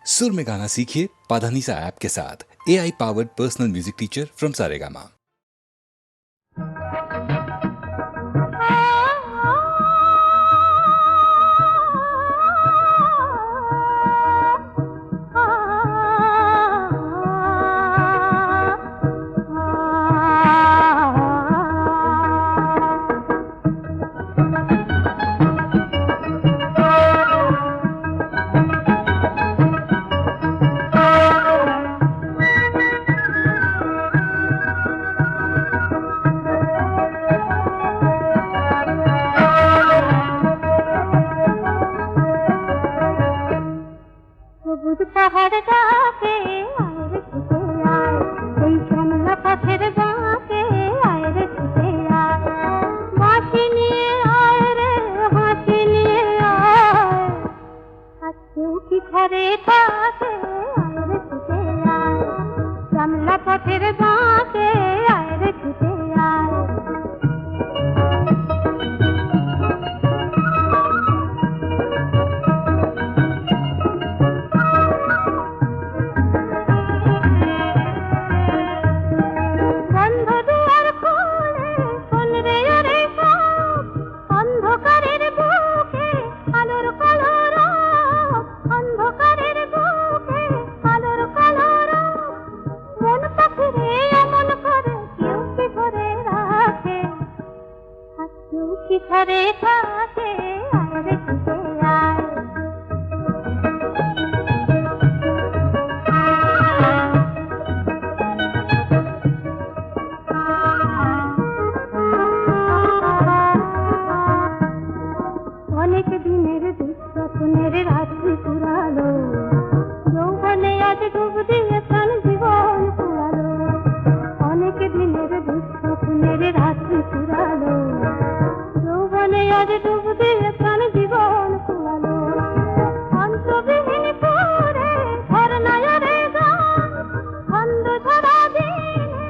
सुर में गाना सीखिए पाधानीसा ऐप के साथ। AI powered personal music teacher from Saregama. সবুজ পাহাড় ডাকে আয় রে ছুটে আয়, এই শ্যামলা পথের বাঁকে আয় রে ছুটে আয়, বাঁশি নিয়ে আয় রে হাসি নিয়ে আয়, আজকেও কি ঘরে থাকে আয় রে ছুটে আয়, শ্যামলা পথের বাঁকে আয় রে ছুটে আয়। কি ঘরে থাকে আয় রে ছুটে আয়। অনেক দিনের দুঃস্বপ্নের রাত্রি পুরালো, যৌবনে আজ ডুব দিয়ে প্রাণ জীবন পুরালো। অনেক দিনের দুঃস্বপ্নের রাত্রি পুরালো, যৌবনে আজ ডুব দিয়ে প্রাণ জীবন পুরালো। অন্তবিহীন সুরে ঝরনায়রে গান, ছন্দ ধরা দিনে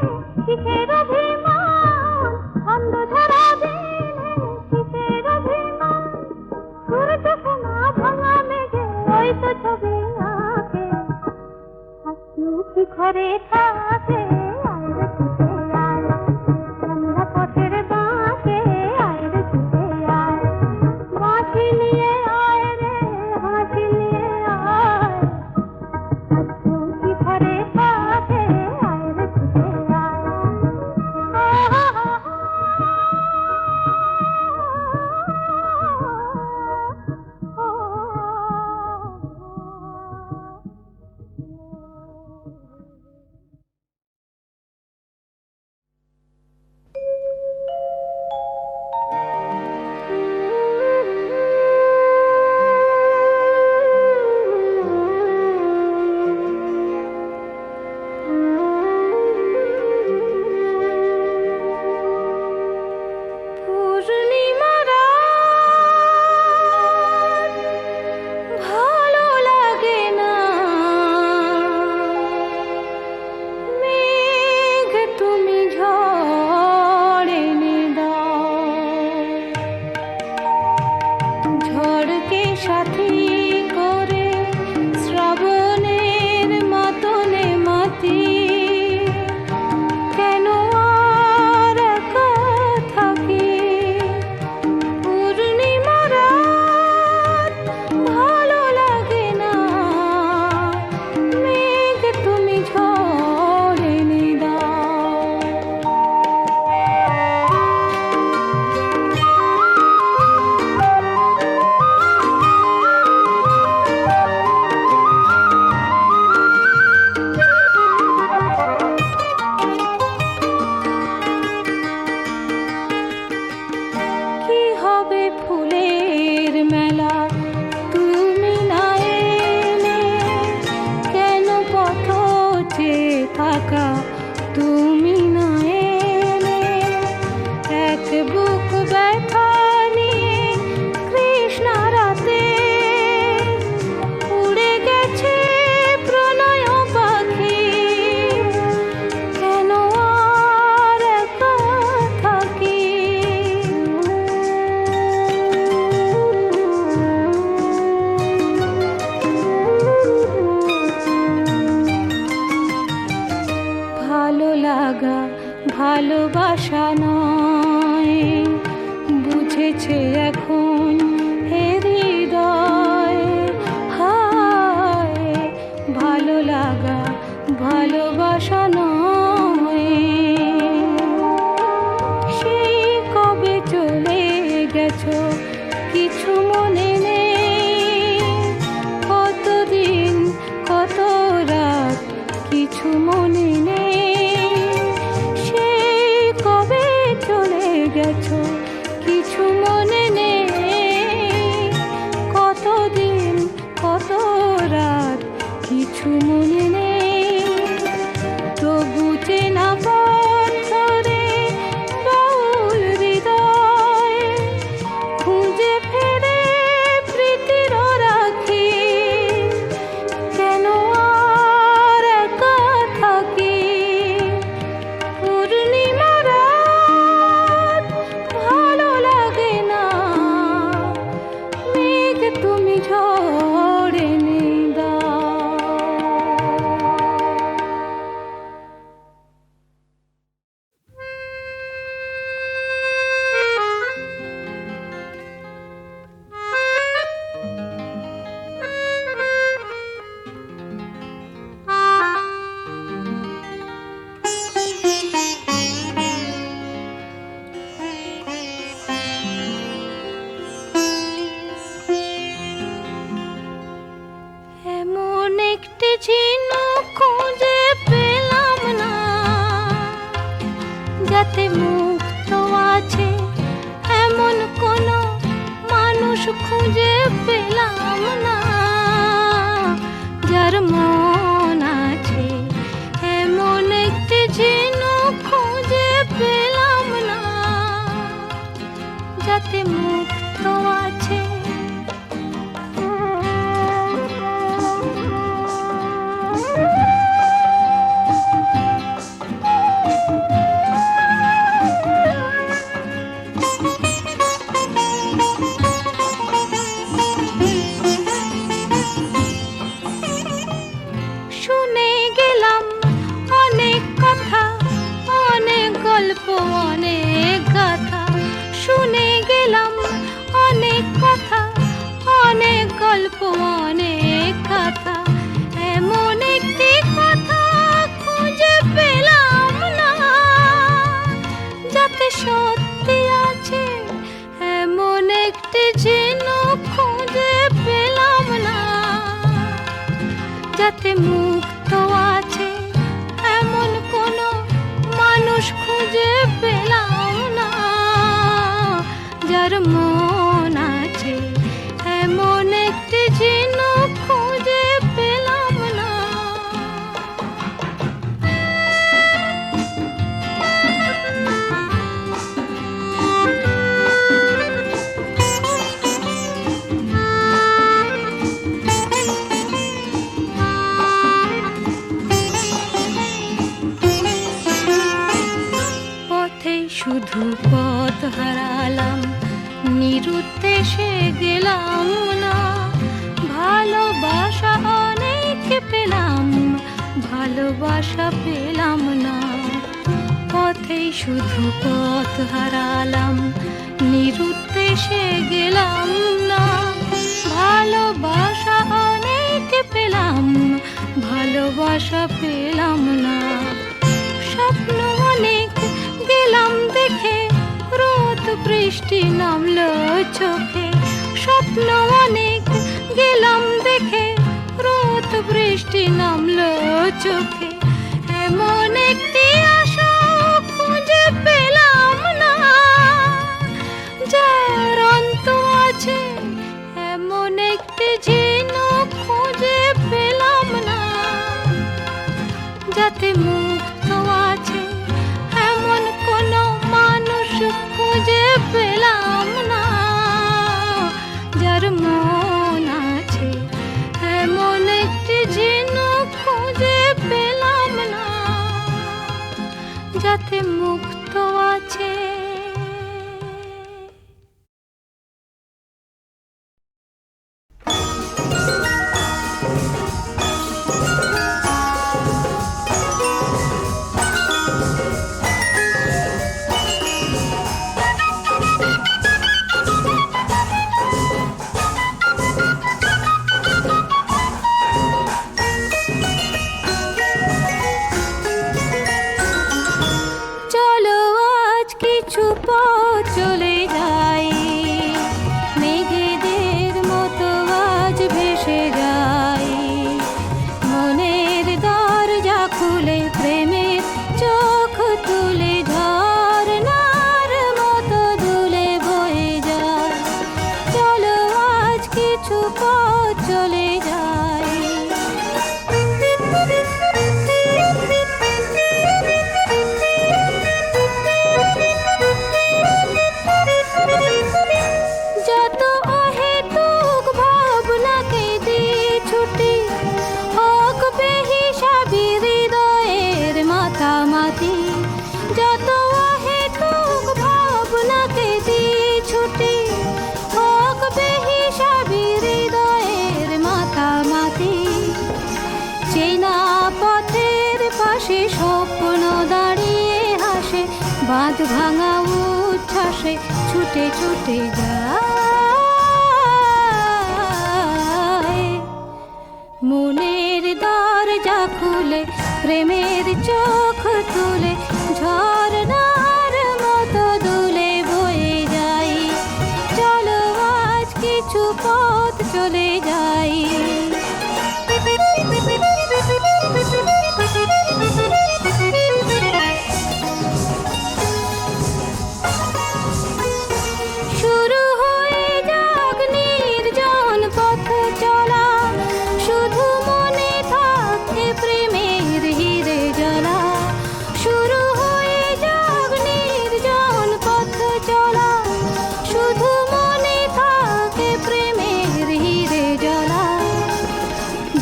কিসের অভিমান, ছন্দ ধরা দিনে কিসের অভিমান। সূর্য সোনা ভাঙা মেঘে ওই তো ছবি আঁকে, আজকেও কি ঘরে থাকে আয় রে ছুটে আয়, শ্যামলা পথের বাঁকে আয় রে ছুটে আয়, বাঁশি নিয়ে আয় রে হাসি নিয়ে আয়, আজকেও কি ঘরে থাকে আয় রে ছুটে আয়। ভালোবাসা নয়, বুঝেছে এখন হে হৃদয়, হায় ভালো লাগা ভালোবাসা নয়। সেই কবে চলে গেছো কিছু মনে নেই, কতদিন কত রাত কিছু মনে নেই। সেই কবে চলে গেছো কিছু মনে নেই, কতদিন কত রাত কিছু মনে নেই। তবু চেনা পথ ধরে বাউল হৃদয় খুঁজে ফেরে প্রীতির রাখি, কেন আর একা থাকি। পূর্ণিমা রাত ভালো লাগে না, মেঘ তুমি ঝড় এনে দাও। এমন একটি ঝিনুক খুঁজে পেলাম না, যাতে মুক্ত আছে এমন কোনো মানুষ খুঁজে পেলাম না। যার মন আছে এমন একটি ঝিনুক খুঁজে পেলাম না, যাতে মুক্ত আছে। শুনে গেলাম অনেক কথা, অনেক গল্প, অনেক গাথা। শুনে গেলাম অনেক কথা, অনেক গল্প, অনেক গাথা। এমন একটি কথা খুঁজে পেলাম না, যাতে সত্যি আছে এমন একটি ঝিনুক খুঁজে পেলাম না, যাতে মুক্ত আছে এমন কোনো মানুষ খুঁজে পেলাম না। যার মন আছে এমন একটি ঝিনুক খুঁজে পেলাম না। পথে শুধু পথ হারালাম, নিরুদ্দেশে গেলাম না। ভালোবাসা অনেক পেলাম, ভালোবাসা পেলাম না। পথে শুধু পথ হারালাম, নিরুদ্দেশে গেলাম না। ভালোবাসা অনেক পেলাম, ভালোবাসা পেলাম না। স্বপ্ন অনেক গেলাম দেখে, রোদ বৃষ্টি নামলো চোখে। স্বপ্ন অনেক গেলাম দেখে, রোদ বৃষ্টি নামলো চোখে। এমন একটি আশা খুঁজে পেলাম না, যার অন্ত আছে এমন একটি ঝিনুক খুঁজে পেলাম না, যাতে মুক্ত আছে এমন কোনো মানুষ খুঁজে পেলাম না। যার মন আছে এমন একটি ঝিনুক খুঁজে পেলাম না, যাতে মুক্ত আছে। চেনা পথের পাশে স্বপ্ন দাঁড়িয়ে হাসে, বাঁধ ভাঙা উচ্ছ্বাসে ছুটে ছুটে যায়। মনের দরজা খুলে প্রেমের চোখ তুলে ঝর্ণার মতো দুলে বয়ে যাই। চলো আজ কিছু পথ চলে যাই। শুরু হয়ে যাক নির্জন পথ চলা, শুধু মনে থাকে প্রেমের হিরে জ্বালা। শুরু হয়ে যাক নির্জন পথ চলা, শুধু মনে থাকে প্রেমের হিরে জ্বালা।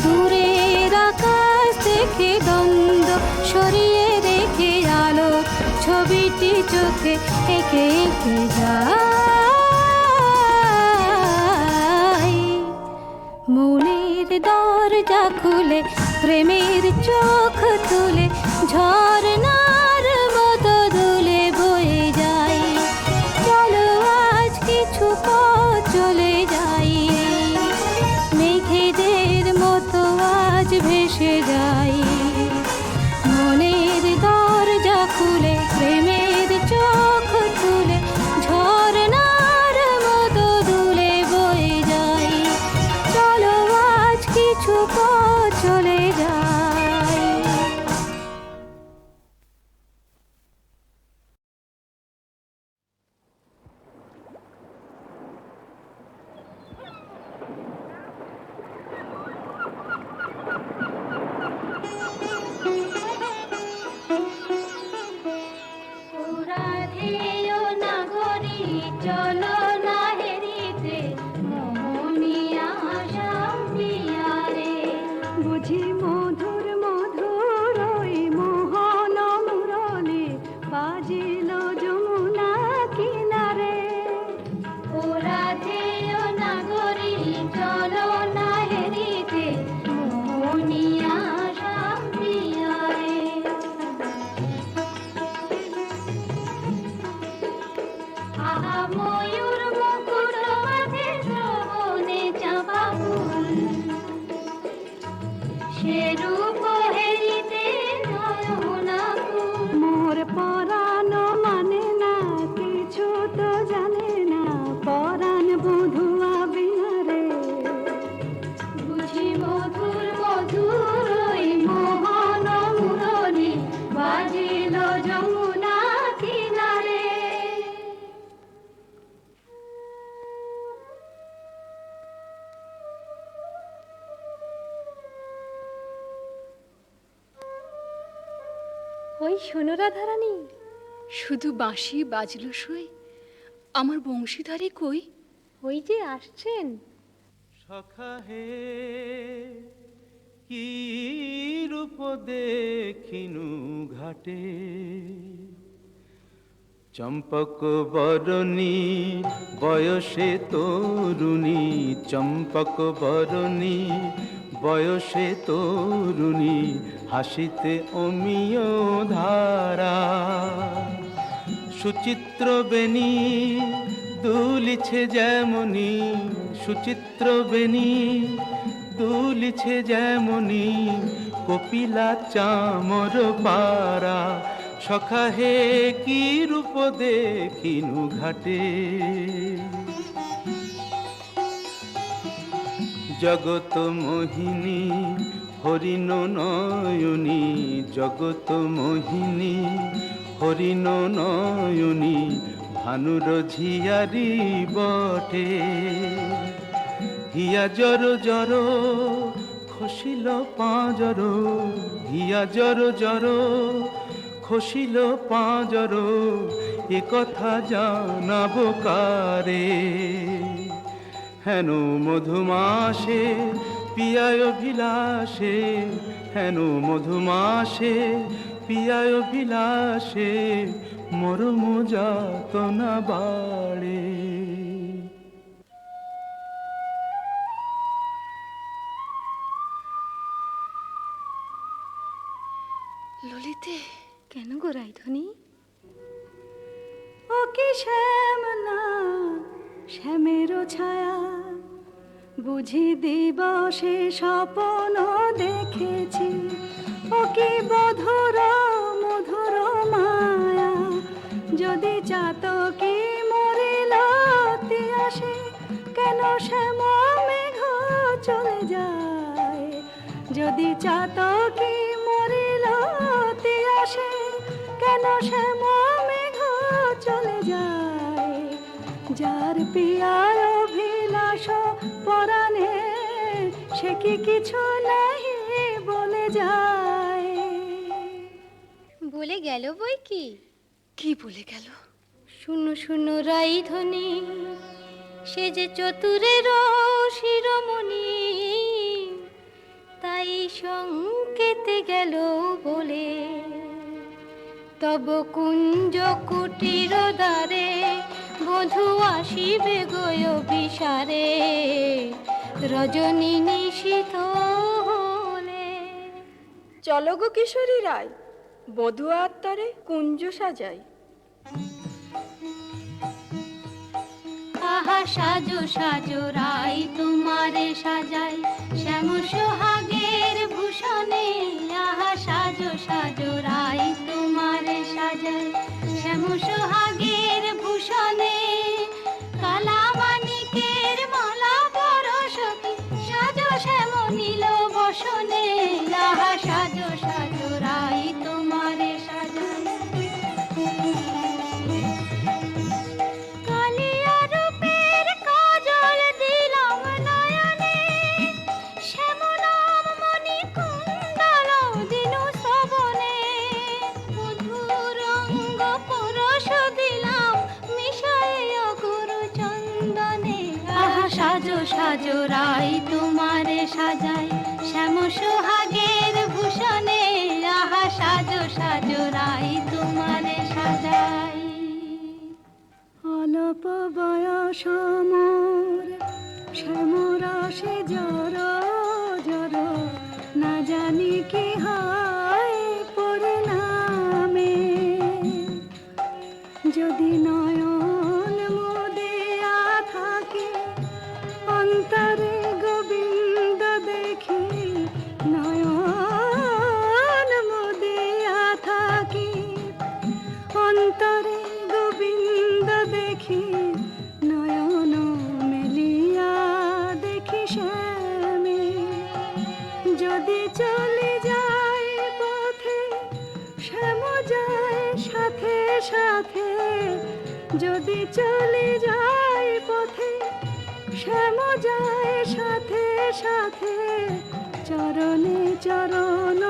দূরের আকাশ দেখে দ্বন্দ্ব সরিয়ে রেখে আলো ছবিটি চোখে এঁকে এঁকে যাই। মনের দরজা খুলে প্রেমের চোখ তুলে ঝর্ণার মতো দুলে বয়ে যাই। চলো আজ কিছু পথ চলে যাই। মেঘেদের মতো আজ ভেসে যাই। মনের দরজা খুলে প্রেমের চোখ তুলে ঝর্ণার মতো দুলে বয়ে যাই। চলো আজ কিছু পথ চলে যাই। রাধেয় নাগরী চলো না হেরিতে মোহনিয়া শাম্পিয়ারে। বুঝি মধুর মধুর ওই মোহন মুরলি বাজিল যমুনা কিনারে। ও রাধেয় নাগরী চলো না হেরিতে মোহনিয়া শাম্পিয়ারে। আহা ময়ূর মুকুট মাথে শ্রবণে চাঁপা ফুল, সে রূপ হেরিতে নয়না কুল। মোর পরাণ মানে না কিছু তো জানে না, পরাণ বধুয়া বিনারে। বুঝি মধুর মধুর ওই মোহন মুরলি বাজিল যমুনা কিনারে। ওই শোনো রাধারানী, শুধু বাঁশি বাজলো সই, আমার বংশীধারী কই? ওই যে আসছেন। সখা হে কি রূপ দেখিনু ঘাটে, চম্পক বরণী বয়সে তরুণী, চম্পক বরণী বয়সে তরুণী, হাসিতে অমিয় ধারা। সুচিত্র বেণী দুলিছে যেমনি, সুচিত্র বেণী দুলিছে যেমনি, কপিলা চামর পারা। সখা হে কি রূপ দেখিনু ঘাটে, জগত মোহিনী হরিণ নয়নী, জগত মোহিনী হরিণ নয়নী, ভানুর ঝিয়ারি বটে। হিয়া জর জর খসিল পাঁজর, হিয়া জর জর খসিল পাঁজর, এ কথা জানাব কারে। হেন মধুমাসে পিয়ায় অভিলাষে, হেন মধুমাসে পিয়ায় অভিলাষে, মরম যাতনা বাড়ে। ললিতে, কেন গো রাইধনি? ও কি শ্যাম না শ্যামেরও ছায়া, বুঝি দিবসে স্বপ্ন দেখেছি। ও কি মধুর মধুর মায়া, যদি চাতকি মরিল আসে, কেন শ্যাম মেঘ চলে যায়? যদি চাতকি মরিল আসে, কেন শ্যাম মেঘ চলে যায়? যার পিয়ার অভিলাষ পরাণে, সে কি কিছু নাহি বলে যায়? বলে গেল বই কি? কি বলে গেল? শুনো শুনো রাইধনি, সে যে চতুরের শিরোমণি, তাই সংকেতে গেল বলে, তব কুঞ্জ কুটির দ্বারে বধূ আসিবে গয় বিসারে, রজনী নিশীথ হলে। চলো গো কিশোরী রায়, বধূ আত্মারে কুঞ্জ সাজাই। আহা সাজো সাজো রাই তোমারে সাজাই, শ্যাম সোহাগের ভূষণে। আহা সাজো সাজো রাই তোমারে সাজাই, শ্যাম সোহাগের ভূষণে। কালা মানিকের মালা পরশতি, সাজো শ্যাম নীল বসনে। আহা সাজো সাজো রাই তোমারে সাজাই। সাজো সাজো রাই তোমারে সাজাই, শ্যাম সোহাগের ভূষণে। আহা সাজো সাজো রাই তোমারে সাজাই। অল্প বয়স মোর শ্যামরাশে জর জর, না জানি কি হয় পরিণামে। যদি নয়ন মুদিয়া থাকে, অন্তরে গোবিন্দ দেখি। নয়ন মুদিয়া থাকি, অন্তরে গোবিন্দ দেখি। নয়ন মেলিয়া দেখি শ্যামে, যদি চলে যায় পথে, শ্যাম যায় সাথে সাথে। যদি চলে যায় পথে, শ্যাম যায় সাথে সাথে। চরণে চরণ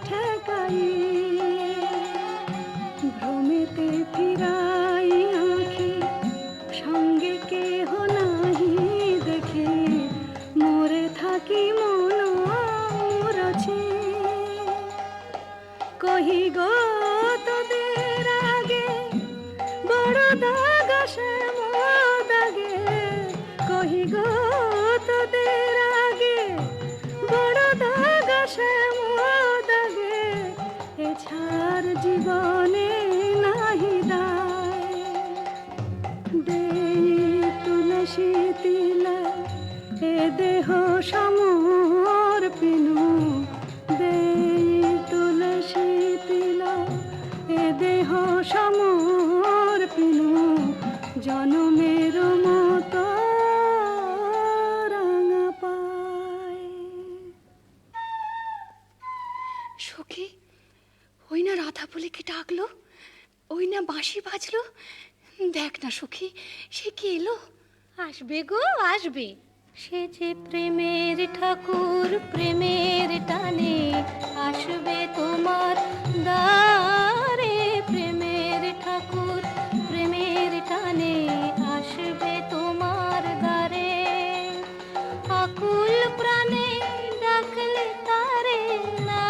ঠেকাই, ভ্রমেতে ফিরাই আঁখি। সঙ্গে কেহ নাহি দেখে, মোরে থাকি মন মুরছে। কহি গো তোদের আগে, বড় দাগ শ্যাম দাগে। কহি গো তোদের আগে, বড় দাগ শ্যাম দাগে। এছাড় জীবনে নাহি দায়। দেই তুলসী তিলা, এ দেহ সমর্পিনু। দেই তুলসী তিলা, এ দেহ সমর্পিনু। জনমের মতো রাঙা পায়। সখী, ওই না রাধা বলে কে ডাকলো, ওই না বাঁশি বাজলো। দেখ না সখী, সে কি এলো? আসবে গো আসবে, সে যে প্রেমের ঠাকুর প্রেমের টানে আসবে তোমার দ্বারে। প্রেমের ঠাকুর প্রেমের টানে আসবে তোমার দ্বারে। আকুল প্রাণে ডাকলে তারে, না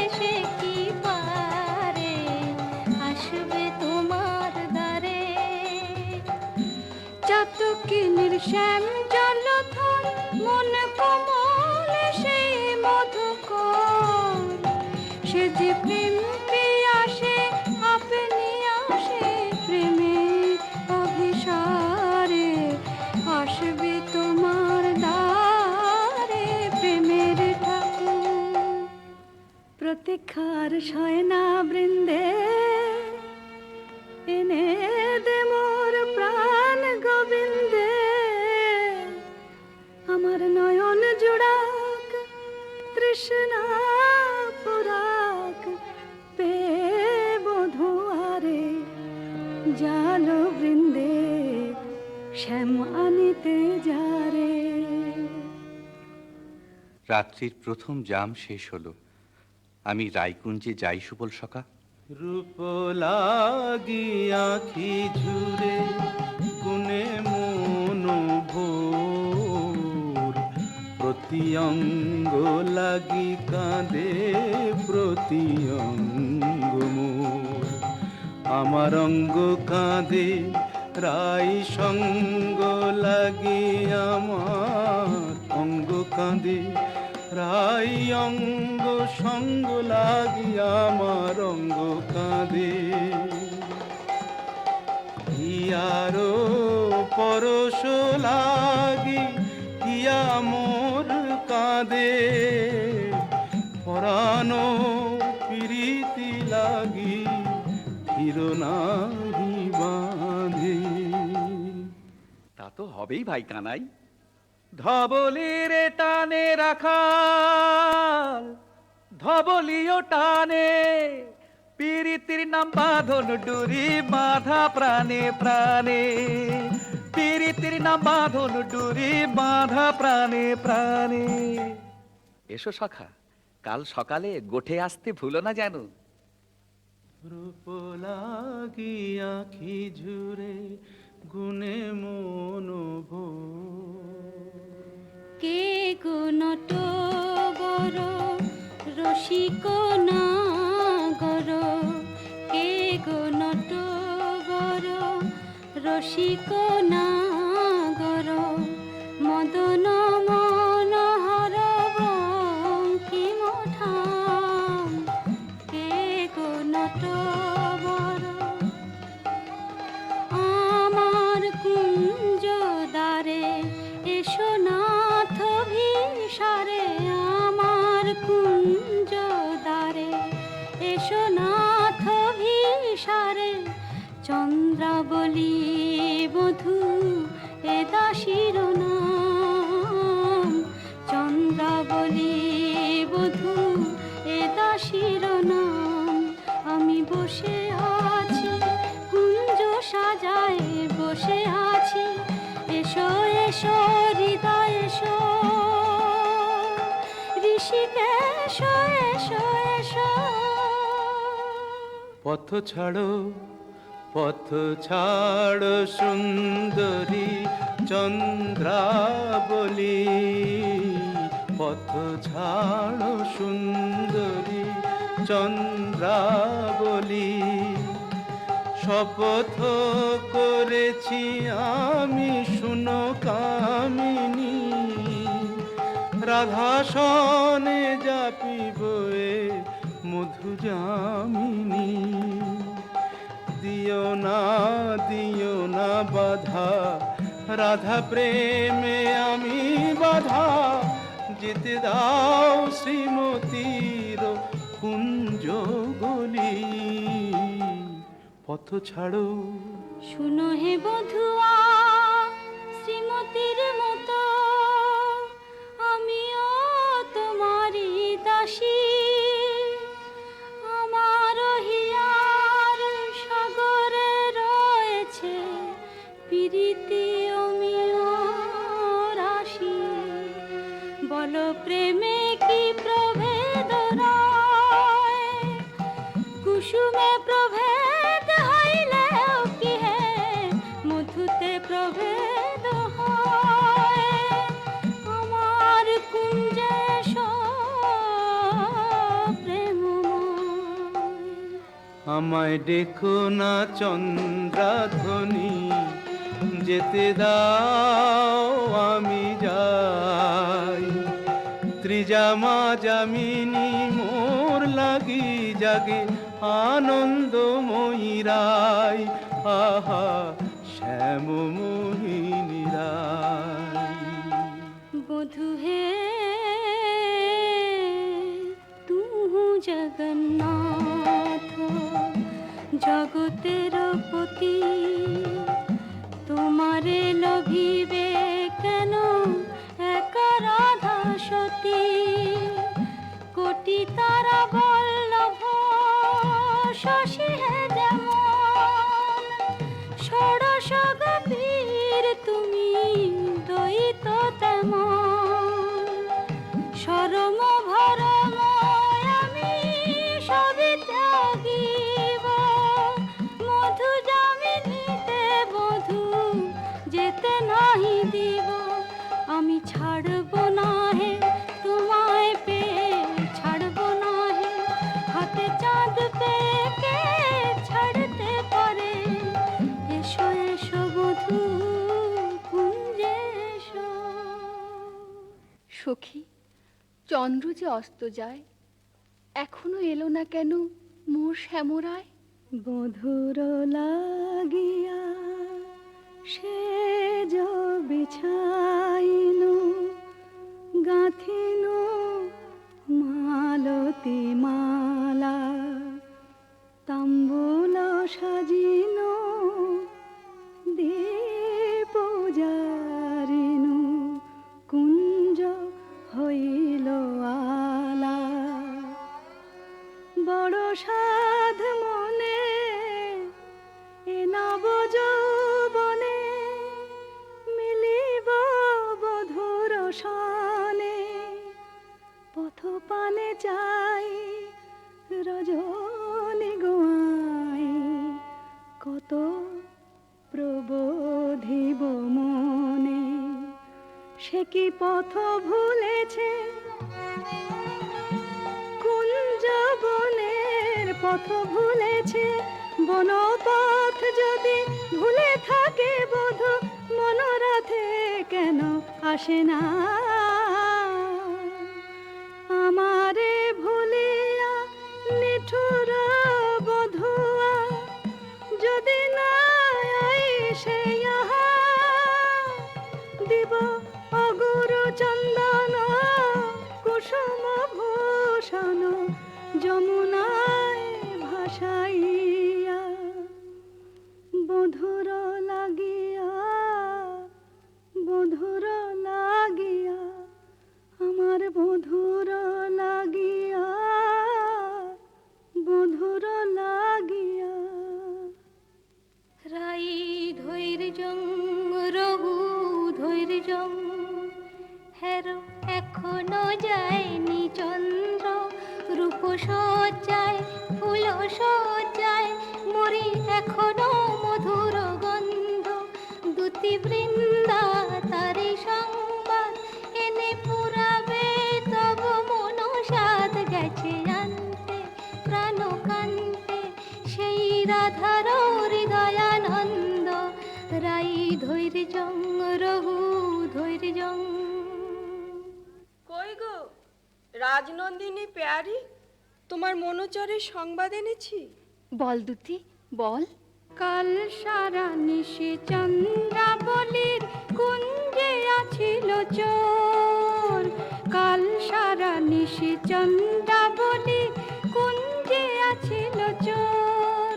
এসে কি পারে। আসবে তোমার দ্বারে। চাতকিনীর শ্যাম জলধর, মন কোমল সেই মধুকর। সে যে প্রেম প্রতীক্ষার শয়না বৃন্দে এনে দে মোর প্রাণ গোবিন্দে, আমার নয়ন জুড়াক তৃষ্ণা পুরাক পে বধুয়ারে জাল বৃন্দে শ্যাম আনিতে যারে। রাত্রির প্রথম জাম শেষ হলো, আমি রায়কুঞ্জে যাই সুবল সখা। রূপ লাগি আখি ঝুরে গুনে মন ভোর, প্রতি অঙ্গ লাগি কাঁদে প্রতি অঙ্গ মোর। আমার অঙ্গ কাঁদে রাই সঙ্গ লাগি, আমার অঙ্গ কাঁদে রাই অঙ্গ সঙ্গ লাগি, আমার অঙ্গ কাঁদে। হিয়ারো পরশ লাগি হিয়া মোর কাঁদে, পরানো প্রীতি লাগি হিরনাহি বাঁধে। তা তো হবেই ভাই কানাই, ধবলির টানে রাখাল ধবলিও টানে, পীরিতির নাম বাঁধন ডুরি বাঁধা প্রাণে প্রাণে, পীরিতির নাম বাঁধন ডুরি বাঁধা প্রাণে প্রাণে। এসো সখা, কাল সকালে গোঠে আসতে ভুলো না যেন। রূপ লাগি আখি ঝুরে গুনে মন ভোর। কে গো নটবর রসিক নাগর, কে গো নটবর রসিক নাগর, মদন মনোহর বঙ্কিম ঠাম, কে গো নটবর আমার কুঞ্জ দ্বারে এসো নাথ ভিসারে, আমার কুঞ্জ দ্বারে এসো নাথ ভিসারে, চন্দ্রাবলী বধূ এ দাসীর নাম, চন্দ্রাবলী বধূ এ দাসীর নাম। আমি বসে আছি কুঞ্জ সাজায় বসে আছি, এসো এসো হৃদয় এসো, ঋষিকেশ এসো এসো। পথ ছাড়ো সুন্দরী চন্দ্রাবলী, পথ ছাড়ো সুন্দরী চন্দ্রাবলী। শপথ করেছি আমি শুনো কামিনী, রাধা সনে জাপিব এ মধু যামিনী। দিও না বাধা রাধা প্রেমে আমি বাধা, যেতে দাও শ্রীমতীর কুঞ্জ গলি। পথ ছাড়ো শুনো হে বধুয়া শ্রীমতীর মতো, আমিও তোমারই দাসী, আমার হিয়ার সাগরে রয়েছে প্রীতি অমিয় রাশি। বলো প্রেমে কি প্রভেদ রয়, কুসুমে প্রভেদ হইলেও কি হে মধুতে প্রভেদ হয়। আমার কুঞ্জে প্রেমময়, আমায় ডেকো না চন্দ্রাধ্বনি, যেতে দাও আমি যাই। ত্রিজামা যামিনী মোর লাগি জাগে আনন্দময়ী রাই, আহা শ্যাম মোহিনী রাই। বধু হে তু জগন্নাথ জগতের পতি তোমারে লভিবে কেন একা রাধা সতী কোটি তারা বল্লভ শশী হে যেমন ষোড়শ গভীর তুমি দ্বৈত তেমন সরম ভরম আমি সবই ত্যাগিব মধু যামিনীতে বধূ যেতে নাহি দিব আমি ছাড়ব না হে তোমায় পেয়ে ছাড়ব না হে হাতে চাঁদ পেয়ে কে ছাড়তে পারে এসো এসো বধূ কুঞ্জে এসো। সখী, চন্দ্র যে অস্ত যায়, এখনো এলো না কেন মোর শ্যামরায়? বধুর লাগিয়া সে বিছাইনু গাঁথিনু মালতী মালা তাম্বুল সাজিনু দীপ জারিনু কুঞ্জ হইল আলা বড় সাধ মনে এ নব যৌবনে মিলিব বধুর সনে পথ পানে চাই রজনী গোয়াই কত প্রবোধিব মনে সে কি পথ ভুলেছে কুঞ্জ বনের পথ ভুলেছে বনপথ যদি ভুলে থাকে বধূ মনোরথে কেন আসে না আমারে ভুলিয়া নিঠুর বধুয়া যদি না আইসে ইহা দিব অগুরু চন্দন কুসুম ভূষণ যমুনায় ভাসাইয়া বধুর লাগিয়া বধুর লাগিয়া আমার বধুর লাগিয়া বধুর লাগিয়া রাই ধৈর্যং রঘু ধৈর্যং হের এখনো যায়নি চন্দ্র রূপ সজ্জায় ফুল সজ্জায় মরি এখনো মধুর গন্ধ দুতি বৃন্দা তারি সংবাদ এনে পুরাবে তব মনসাদ গেছে আনতে প্রাণ কান্তে সেই রাধার হৃদয়ানন্দ রাই ধৈর্যং রঘু ধৈর্যং। কই গো রাজনন্দিনী পেয়ারি, তোমার মনোচরের সংবাদ এনেছি। বল দুতি বল। কাল সারা নিশে চন্দ্রাবলীর কুঞ্জে আছিল চোর কাল সারা নিশে চন্দ্রাবলীর কুঞ্জে আছিল চোর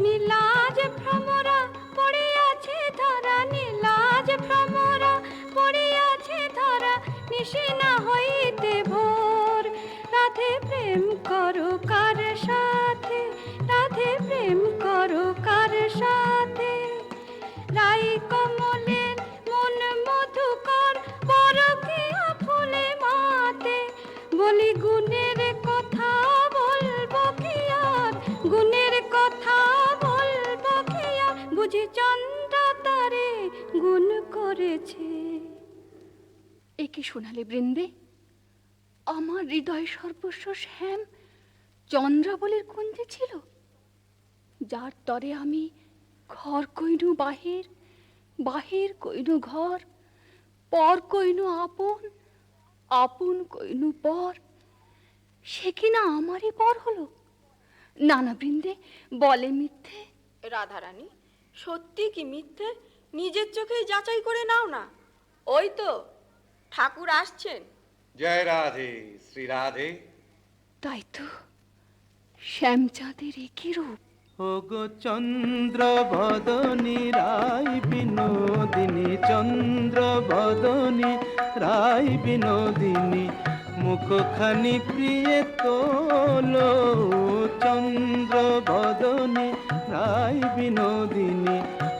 নীলাজ ভ্রমরা পড়ে আছে ধরা নীলাজ ভ্রমরা পড়ে আছে ধরা নিশে না হইতে ভোর রাধে প্রেম করো কার সাথে রাধে প্রেম করো কার সাথে রাই কমলের মন মধুকর পরকিয়া ফুলে মাতে বলি গুণের কথা বলবো কি আর গুণের কথা বলবো কি আর বুঝি চন্দ্র তারে গুণ করেছে। এ কি শোনালে বৃন্দে? আমার হৃদয় সর্বস্ব শ্যাম চন্দ্রাবলীর কুঞ্জে ছিল, যার তরে আমি ঘর কইনু বাহির বাহির কইনু ঘর পর কইনু আপন আপন কইনু পর, সে কিনা আমারই পর হলো। নানা বৃন্দে বলে মিথ্যে। রাধারানী, সত্যি কি মিথ্যে নিজের চোখেই যাচাই করে নাও না। ওই তো ঠাকুর আসছেন। জয় রাধে শ্রী রাধে। তাই তো, শ্যামচাঁদের একই রূপ। ওগো চন্দ্র বদনী রায় বিনোদিনী, চন্দ্র বদনী রায় বিনোদিনী, মুখখানি প্রিয়ে তোলো, চন্দ্র বদনী রায় বিনোদিনী,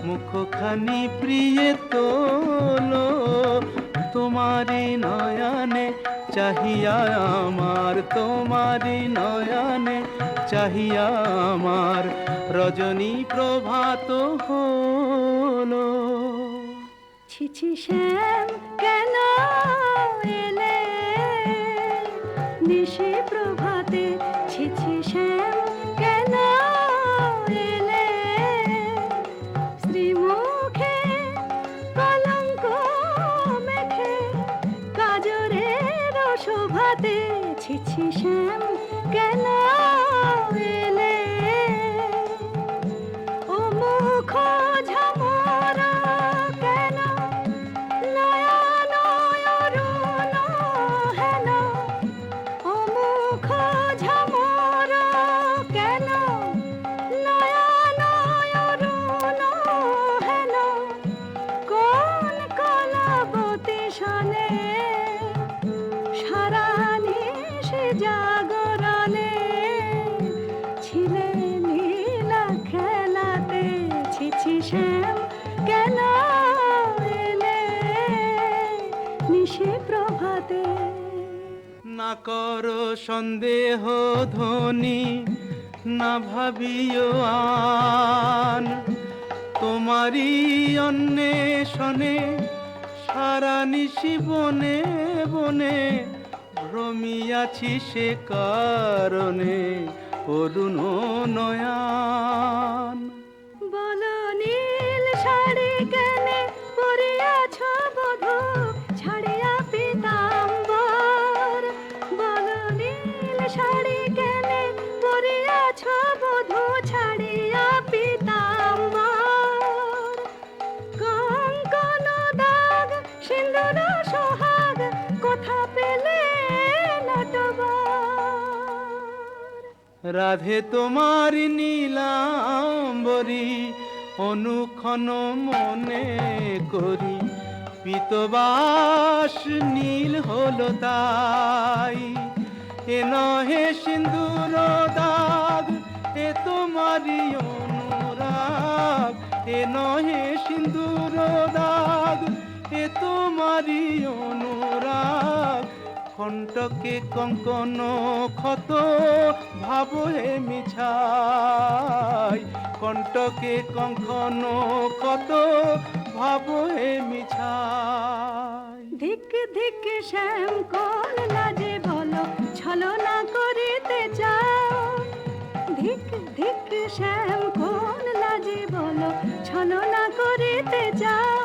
মুখখানি প্রিয়ে তোলো, তোমারি নয়নে চাহিয়া আমার, তোমারি নয়নে চাহিয়া আমার, রজনী প্রভাত হলো। ছিছি শ্যাম কেন এলে নিশি প্রভাতে, ছিছি শ্যাম কেন এলে শ্রীমুখে কলঙ্ক মেখে কাজরের শোভাতে, ছিছি শ্যাম কেন এলে ও মুখ ঝামরা কেন নয়ন অরুণ হেন, ও মুখ ঝামরা কেন নয়ন অরুণ হেন, কোন কলাবতী শনে সারা নিশি জাগরণে ছিলে লীলা খেলাতে, ছিছি শ্যাম কেন এলে নিশি প্রভাতে। না করো সন্দেহ ধ্বনি, না ভাবিও আন, তোমারই অন্বেষণে সারা নিশি বনে বনে ভ্রমিয়াছি, সে কারণে অরুণ নয়ান। বল নীল শাড়ি কেনে পরিয়াছ বধূ ছাড়িয়া পীতাম্বর, বল নীল শাড়ি কেনে পরিয়াছ বধূ ছাড়িয়া পীতাম্বর, কঙ্কন দাগ সিন্দুর সোহাগ কোথা পেলে নটবর। রাধে তোমার নীলাম্বরী অনুক্ষণ মনে করি, পীতবাস নীল হলো তাই, এ নহে সিন্দুর দাগ, এ তোমারই অনুরাগ, এ নহে সিন্দুর দাগ, এ তোমারই অনুরাগ, কণ্টকে কঙ্কন ক্ষত ভাব হে মিছাই, কণ্টকে কঙ্কন ক্ষত ভাব হে মিছাই। ধিক ধিক শ্যাম কোন লাজে বলো ছলনা করিতে চাও, ধিক ধিক শ্যাম কোন লাজে বলো ছলনা করিতে চাও,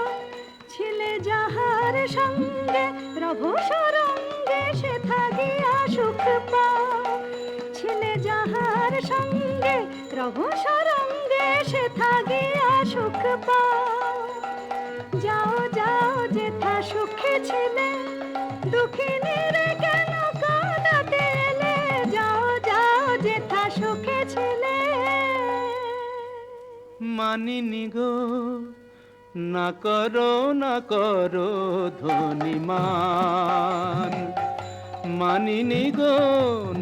ছিলে যাহার সঙ্গে প্রভু সরঙ্গে সে থাকিয়া সুখ পাও, ছিলে যাহার সঙ্গে প্রভু সরঙ্গে সে থাকিয়া সুখ পাও, যাও যাও যেথা সুখে ছিলে দুঃখিনীর কেন কাঁদাতে এলে, যাও যাও যেথা সুখে ছিলে। মানিনি গো না করো না করো ধনিমান, মানিনি গো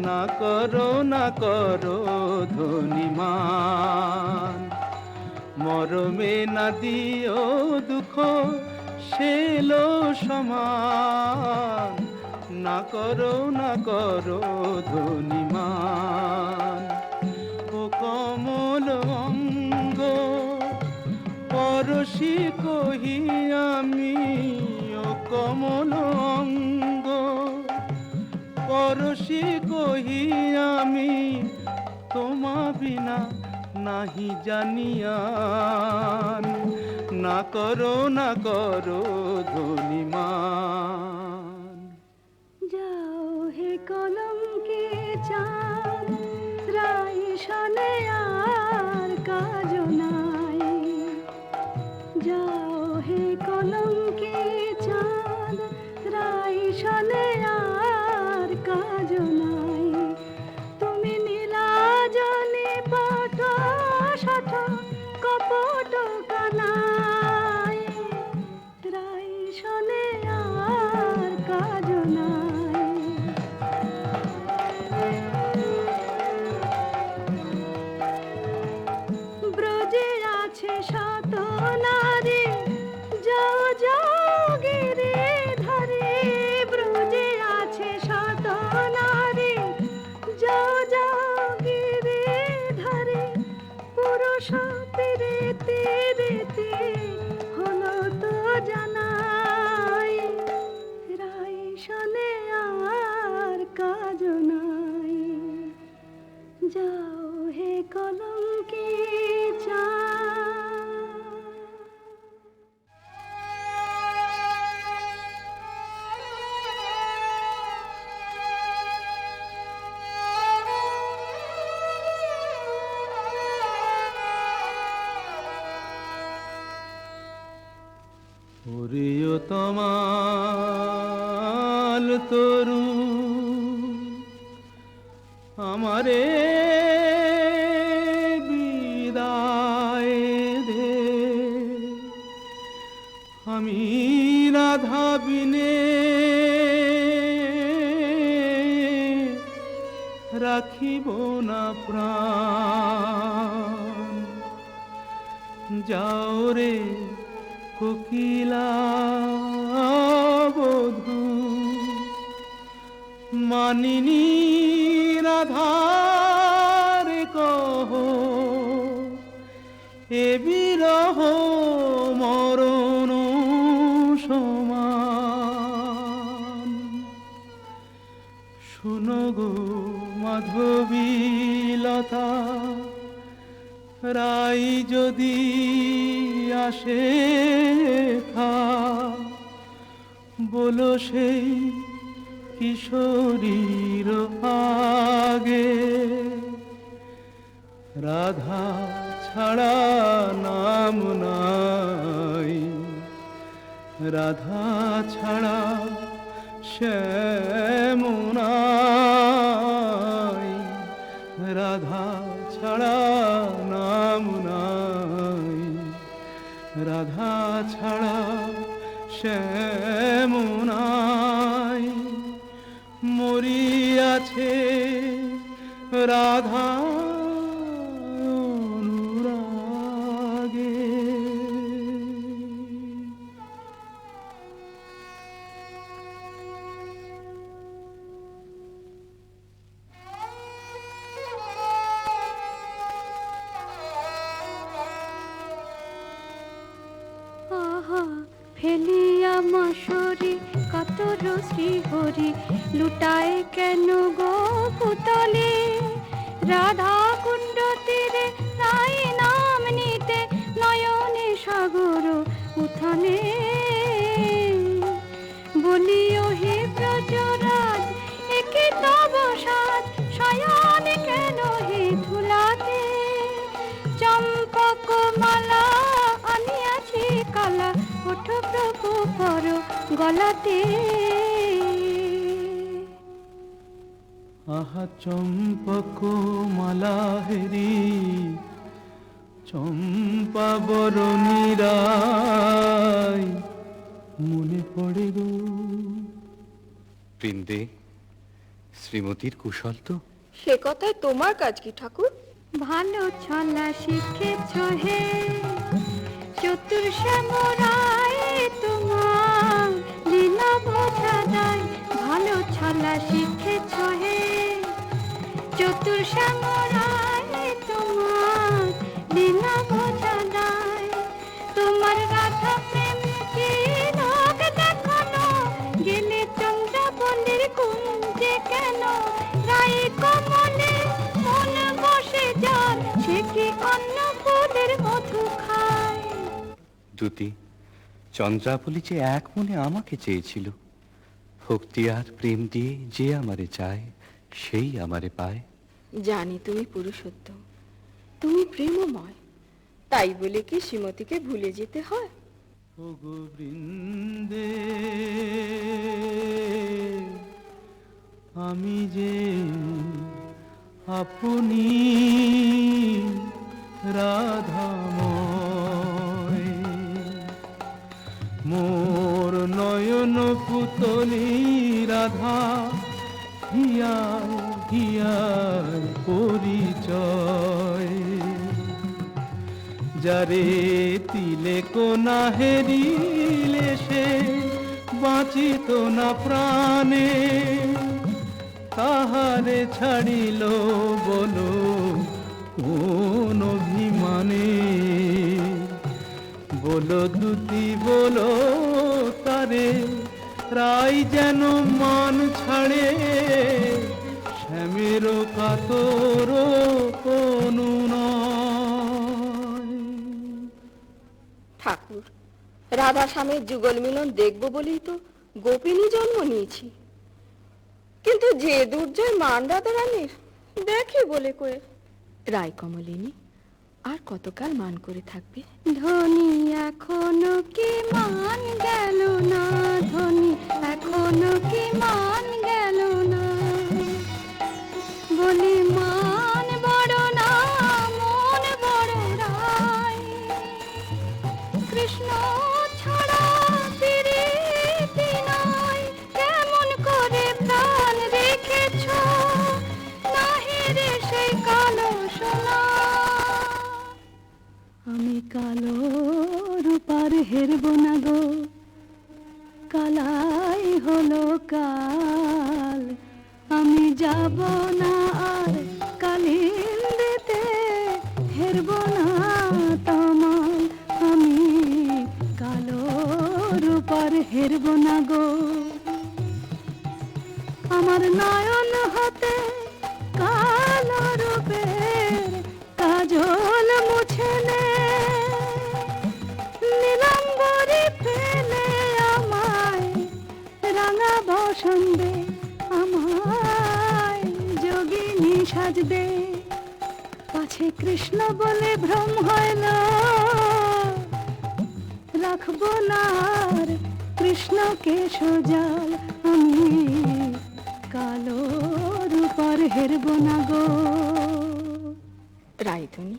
না করো না করো ধনিমান, মরমে না দিও দুঃখ সেলো সমান, না করো ধনিমান। ও কমল অঙ্গ পরশি কহি আমি, ও কমল অঙ্গ পরশি কহি আমি, তোমা বিনা নাহি জানিয়ান, না করো ধনিমান। যাও হে কলঙ্কে চাঁদ রাই শনে আর কাজ নাই, যাও হে কলঙ্কে চাঁদ রাই শনে আর কাজ নাই, আশা পেরেতে রেতে হলো তো জানাই, রাই শোনে আর কাজ নাই, যাও হে কলঙ্কি চা। প্রিয়তমাল তরু আমারে বিদায় দে, আমি রাধা বিনে রাখিব না প্রাণ। যাও রে কোকিলা বধূ, মানিনী রাধার কহ, এ বিরহ মরণ সমান। শুনো গো মাধবীলতা, রাই যদি আসে খা, বলো সেই কিশোরীর আগে, রাধা ছাড়া নাম নাই, রাধা ছাড়া শ্যাম নাই, রাধা ছাড়া নাম নাই, রাধা ছাড়া শ্যাম নাই। মরিয়াছে রাধা অনুরাগে। আহা ফেলিয়া মাসরি কাতর শ্রীহরি, লুটায় কেন গো পুতলে, রাধা কুণ্ড তীরে রাই নাম নিতে, নয়নে সাগর উত্থানে। বলিও হে ব্রজরাজ, একে তব সাজ, শয়নে কেন হে ধুলাতে, চম্পক মালা আনিয়াছি কালা, ওঠ প্রভু পর গলাতে। আহা চম্পক মালা হেরি, চম্পা বরণী রায় মনে পড়ে গো। বৃন্দে, শ্রীমতীর কুশল তো? সে কথায় তোমার কাজ কি ঠাকুর? ভালো ছলা শিখেছ হে চতুর শ্যামরায়, তোমার লীলা বোঝা যায়। ভালো ছলা শিখেছ হে চতুর শ্যামরায়, তোমার লীলা বোঝা যায়। তোমার রাধা প্রেম কি লোক দেখানো, গেলে চন্দ্রাবলীর কুঞ্জে কেন, রাই কমলে মন বসে যার, সে কি অন্য ফুলের মধু খায়। দুতি, চন্দ্রাবলী যে এক মনে আমাকে চেয়েছিল, ভক্তি আর প্রেম দিয়ে যে আমারে চায়, সেই আমারে পায়। জানি তুমি পুরুষোত্তম, তুমি প্রেমময়, তাই বলে কি শ্রীমতীকে ভুলে যেতে হয়? ও গো বৃন্দে, আমি যে আপনি রাধাময়, মোর নয়ন পুতলি রাধা, হিয়ার হিয়ার পরিচয়। যারে তিলে কোনা হেরিলে, সে বাঁচিত না প্রাণে, তাহারে ছাড়িল বলো কোন অভিমানে। বলো দুতি বলো তারে, রাই যেন মান ছাড়ে, শ্যামের কাতর অনুনয়। ঠাকুর, রাধা স্বামীর যুগল মিলন দেখবো বলেই তো গোপিনী জন্ম নিয়েছি, কিন্তু যে দুর্জয় মান রাধা রানীর দেখে বলে কয়ে। রায় কমলিনী আর কতকাল মান করে থাকবে? ধনী এখনো কি মান গেল না, ধনী এখনো কি মান গেল না, বলি মান বড় না মন বড় রায়, কৃষ্ণ ছাড়া প্রীতি নাই, কেমন করে প্রাণ রেখেছ, নাহি রে সেই কালো সোনা। আমি কালো রূপার হেরব না গো, কালাই হলো কাল, আমি যাব না আর কালিন্দিতে, হেরব না তমাল, আমি কালো রূপার হেরব না গো। আমার নয়ন হতে কালো রূপের কাজল মুছে নে, নীলাম্বরী ফেলে আমায় রাঙা বসন্দে, আমায় যোগিনী সাজ দে, পাছে কৃষ্ণ বলে ভ্রম হয় না, রাখবো না আর কৃষ্ণকে সোজাল, আমি কালো রূপার হেরব না গো। রায়ধনী,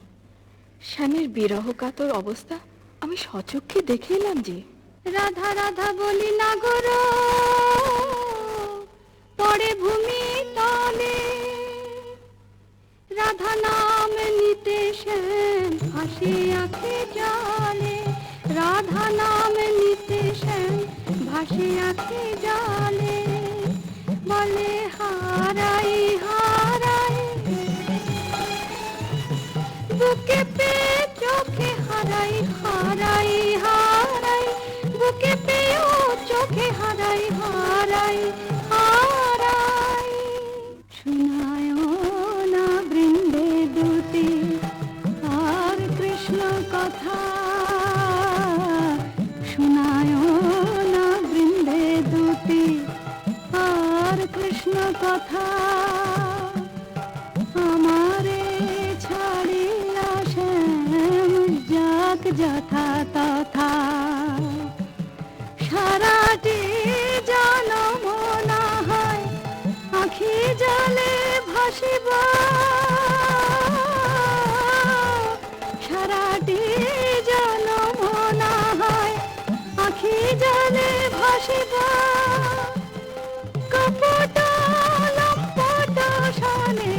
স্বামীর বিরহ কাতর অবস্থা আমি সচক্ষে দেখে এলাম যে। রাধা রাধা বলি না গো, পড়ে ভূমি তলে, রাধা নাম নিতে শ্যাম হাসি আঁখে জলে, রাধা নাম নিতে শ্যাম ভাসে আঁখে জলে, বলে হারাই হারাই, বুকে পে চোখে হারাই হারাই হারাই, বুকে পেও চোখে হারাই হারাই হারাই। শোনায় না বৃন্দে দুতি আর কৃষ্ণ কথা, শোনায় না বৃন্দে দুতি আর কৃষ্ণ কথা, আমারে ছাড়িয়া শ্যাম যাক যথা তথা, সারাটি জনম না হয় আখি জলে ভাসিব, সারাটি জনম না হয় আখি জলে ভাসিব, কপট লম্পট সনে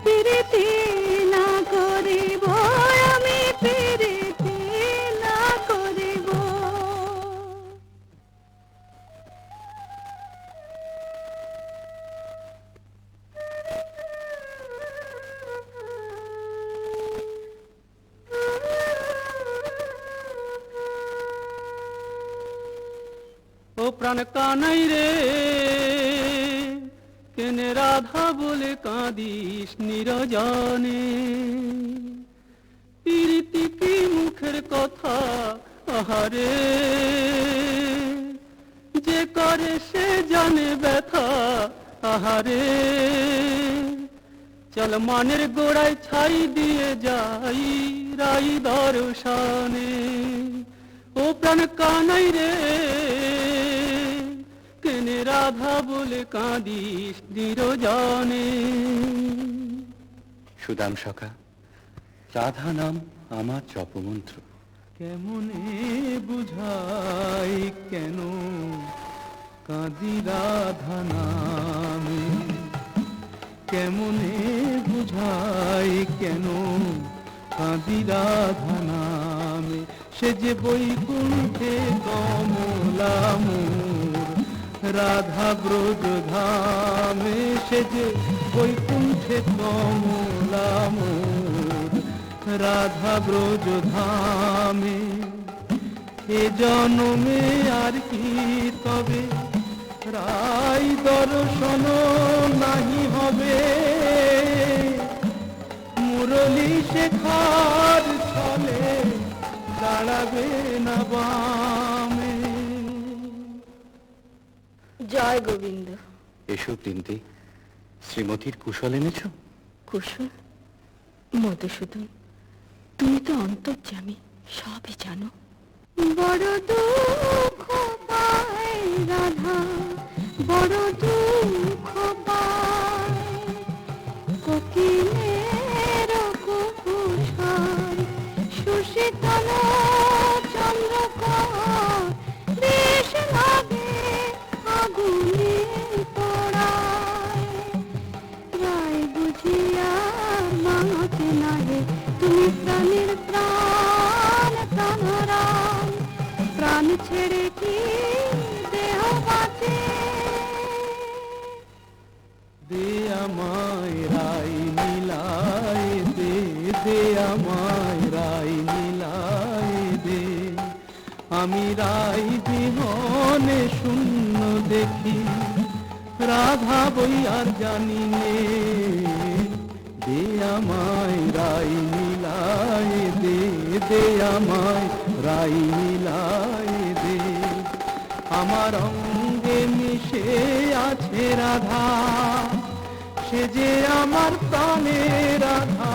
প্রীতি না করিব, আমি প্রীতি না করিব। ও প্রাণ কানাই রে, কেনে রাধা বলে কাঁদিস নিরজনে, প্রীতি কি মুখের কথা আহারে, যে করে সে জানে ব্যথা আহারে, চল মানের গোড়ায় ছাই দিয়ে যাই রাই দর্শনে। ও প্রাণ কানাই রে, কেনে রাধা বলে কাঁদিস নিরজনে। সুদাম সখা, রাধা নাম আমার জপমন্ত্র। কেমনে বুঝাই কেন কাঁদি রাধা নামে, কেমনে বুঝাই কেন কাঁদি রাধা নামে, সে যে বৈকুণ্ঠে কমলা মোর রাধা ব্রজ ধামে, সে যে বৈকুণ্ঠে কমলা মোর রাধা ব্রজ ধামে। এ জনমে আর কি তবে রাই দর্শন নাহি হবে, মুরলী শেখার ছলে দাঁড়াবে না বামে। জয় গোবিন্দ। এসো বৃন্দি, শ্রীমতীর কুশল এনেছ? কুশল? মধুসূদন, তুমি তো অন্তর্যামী, সবই জানো। বড় দুঃখ পায় রাধা, বড় দুঃখ পায়, কোকিলের কুকুর সুশীতল চন্দ্রকর, বেশ লাগে আগুনে পোড়ায়। রায় বুঝিয়া মাতে নাহে, তুমি প্রাণের প্রাণ প্রাণরাম, প্রাণ ছেড়ে কি দেহ বাঁচে। দে আমায় রাই মিলায় দে, দে আমায় রাই মিলায় দে। আমি রাই বিহনে শূন্য দেখি, রাধা বই আর জানি নে। দে আমায় রাই মিলায় দে, দে আমায় রাই মিলায় দে। আমার অঙ্গে মিশে আছে রাধা, সে যে আমার প্রাণে রাধা।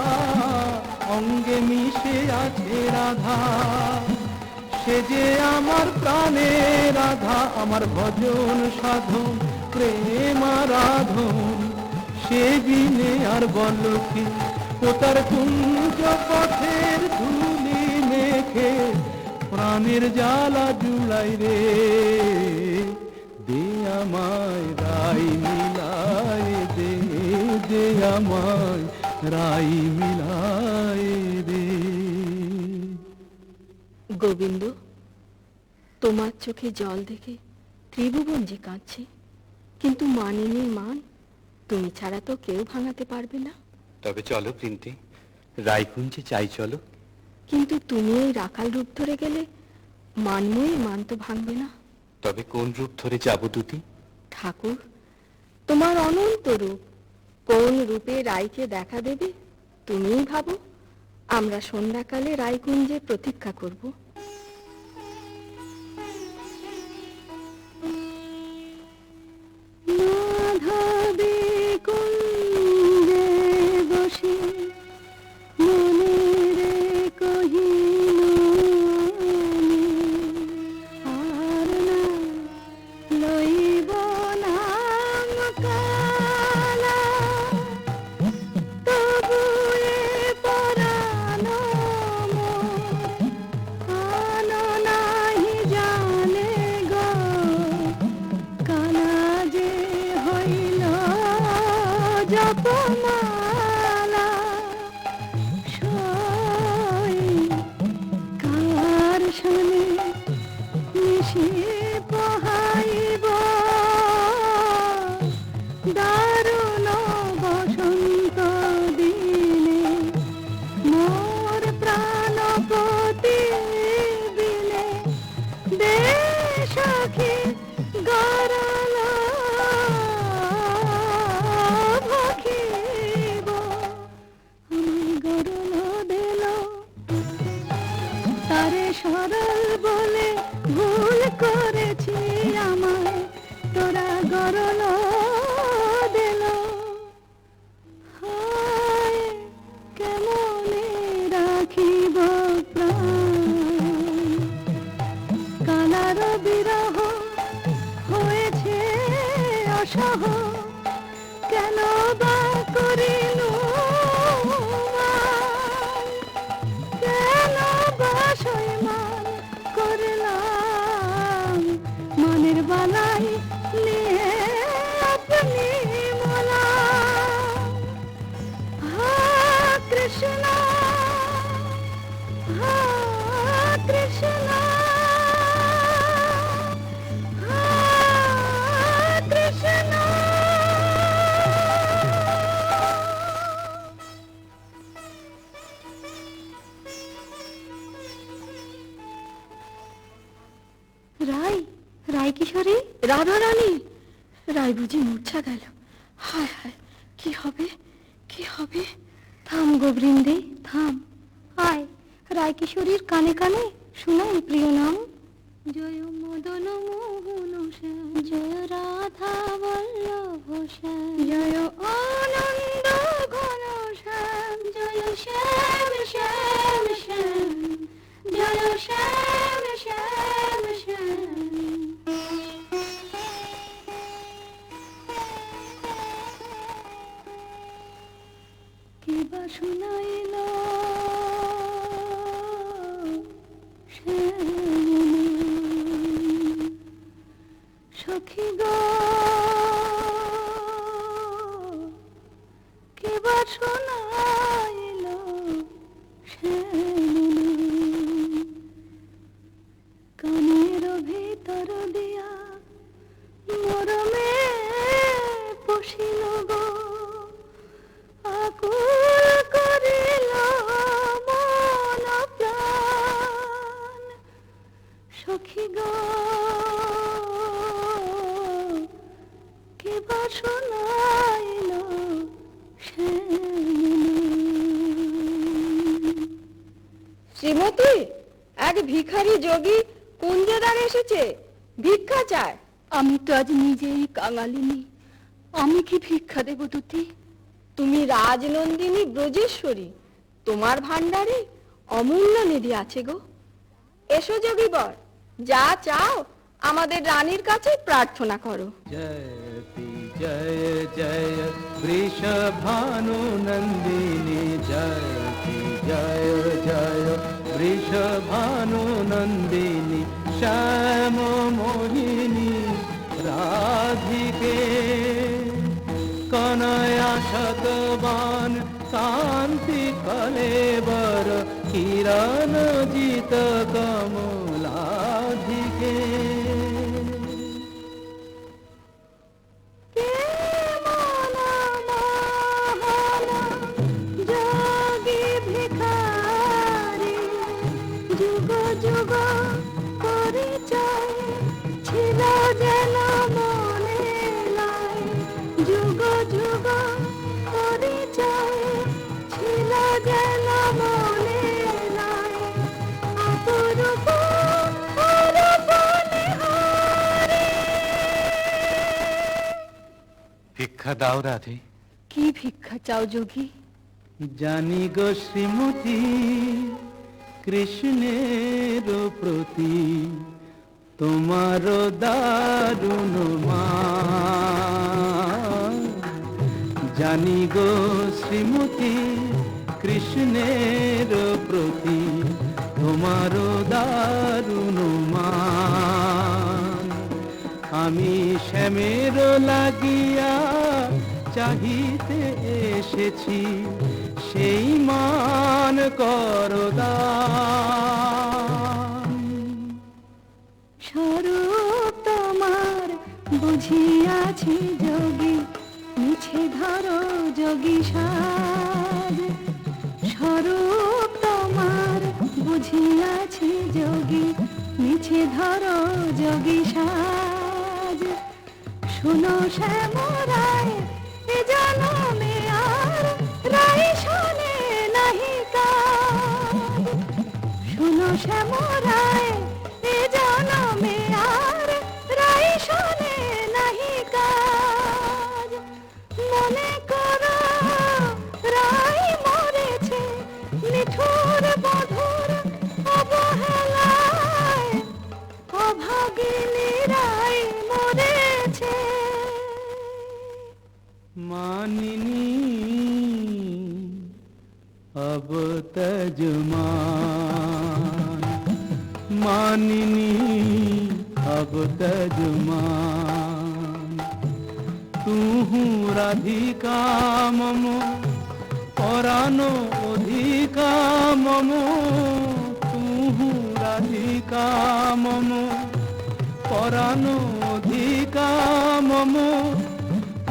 অঙ্গে মিশে আছে রাধা, সে যে আমার প্রাণে রাধা। আমার ভজন সাধন প্রেম আরাধন, সে বিনে আর বল কি। ও তার কুঞ্জ পথের ধুলি মেখে প্রাণের জ্বালা জুড়াই রে। দে আমায় রাই মিলায় দে, দে আমায় রাই মিলায় দে। গোবিন্দ, তোমার চোখে জল দেখে ত্রিভুবন যে কাঁদছে, কিন্তু মানিনীর মান তুমি ছাড়া তো কেউ ভাঙাতে পারবে না। তবে চলো বৃন্দি, রায়কুঞ্জে চাই চলো। কিন্তু তুমি এই রাখাল রূপ ধরে গেলে মানময়ী মান তো ভাঙবে না। তবে কোন রূপ ধরে যাব দুটি? ঠাকুর, তোমার অনন্ত রূপ, কোন রূপে রায়কে দেখা দেবে তুমিই ভাবো। আমরা সন্ধ্যাকালে রায়কুঞ্জে প্রতীক্ষা করব। মাধবী কুঞ্জে বসে মনে কহিল আমি, আর না লইব নাম কালা, তবু এ পরাণ মোর আন নাহি জানে গো। কালা যে হইল জপমালা, সই কার শোনে মিশে পহাইব। দারুণ বসন্ত দিনে মোর প্রাণপতি বিনে, দে সখী গরল ভখিব। আমি গরল দিল তারে সরল বলে ভুল করেছি আমায়, তোরা গরল দিল। হায় কেমনে রাখিব প্রাণ, কালার বিরহ হয়েছে অসহ, কেন বা করিল মান, কেন বা সইমান করলাম। মনের বালাই নিয়ে আপনি মোলা, হা কৃষ্ণ হা কৃষ্ণ হা কৃষ্ণ। রাই রাই কিশোরী, রাধা রানী, রায় বুঝি মূর্ছা গেল। হায় হায়, কি হবে, কি হবে? থাম গো বৃন্দে থাম, আয় রায় কিশোরীর কানে কানে শোনাই প্রিয় নাম। জয় মদন মোহন শ্যাম, জয় রাধা বল্লভ শ্যাম, জয় আনন্দ ঘন শ্যাম, জয় শ্যাম শ্যাম শ্যাম, জয় শ্যাম শ্যাম শ্যাম। কে বা শুনাইল সখী গো, কে বা শুনাইল কানের ভিতর দিয়া মরমে পশিল গো, আকুল করিল মন প্রাণ। সখী গো, কে বা শোনাইল শ্রীমতী, এক ভিখারি যোগী কুঞ্জদার এসেছে, ভিক্ষা চায়। আমি তো আজ নিজেই কাঙালিনী, আমি কি ভিক্ষা দেব দুটি? তুমি রাজনন্দিনী ব্রজেশ্বরী, তোমার ভান্ডারে অমূল্য নিধি আছে গো। এসো যোগীবর, যা চাও আমাদের রানীর কাছে প্রার্থনা করো। জয়তি জয় জয় বৃষভানু নন্দিনী, জয়তি জয় জয় বৃষভানু নন্দিনী, শ্যাম মোহিনী রাধিকে কনয়া শতবান কান্তি কলেবর, কিরণ জিত কমলাধিকে। যোগী ভিখারি যুগ যুগ পরিচয় ছিল যেন মনে নাই, যুগ যুগ পরিচয় ছিল যেন মনে নাই, অপরূপ অরূপ নিহারি। ভিক্ষা দাও রাধে। কি ভিক্ষা চাও যোগী? জানি গো শ্রীমতী, কৃষ্ণের প্রতি তোমার দারুণ মান। জানি গো শ্রীমতী, কৃষ্ণের প্রতি তোমার দারুণ মান। আমি শ্যামের লাগিয়া চাহিতে এসেছি, সেই মান করদান। স্বরূপ তোমার বুঝিয়াছি যোগী, মিছে ধরো যোগী সাজ। স্বরূপ তোমার বুঝিয়াছি যোগী, মিছে ধরো যোগী সাজ। শুনো শ্যামরায়, এ জনমে আর রাই শোনে নাহি কাজ। শুনো শ্যামরায়, এ জনমে আর রাই শোনে নাহি কাজ। মনে করো রাই মরেছে নিঠুর বধুর অবহেলায়, অভাগিনী রাই মরেছে। মানিনী अब तजमान, मानिनी अब तजमान। तू राधिका मम परानो अधिका मम, तू राधिका मम परानो अधिका मम,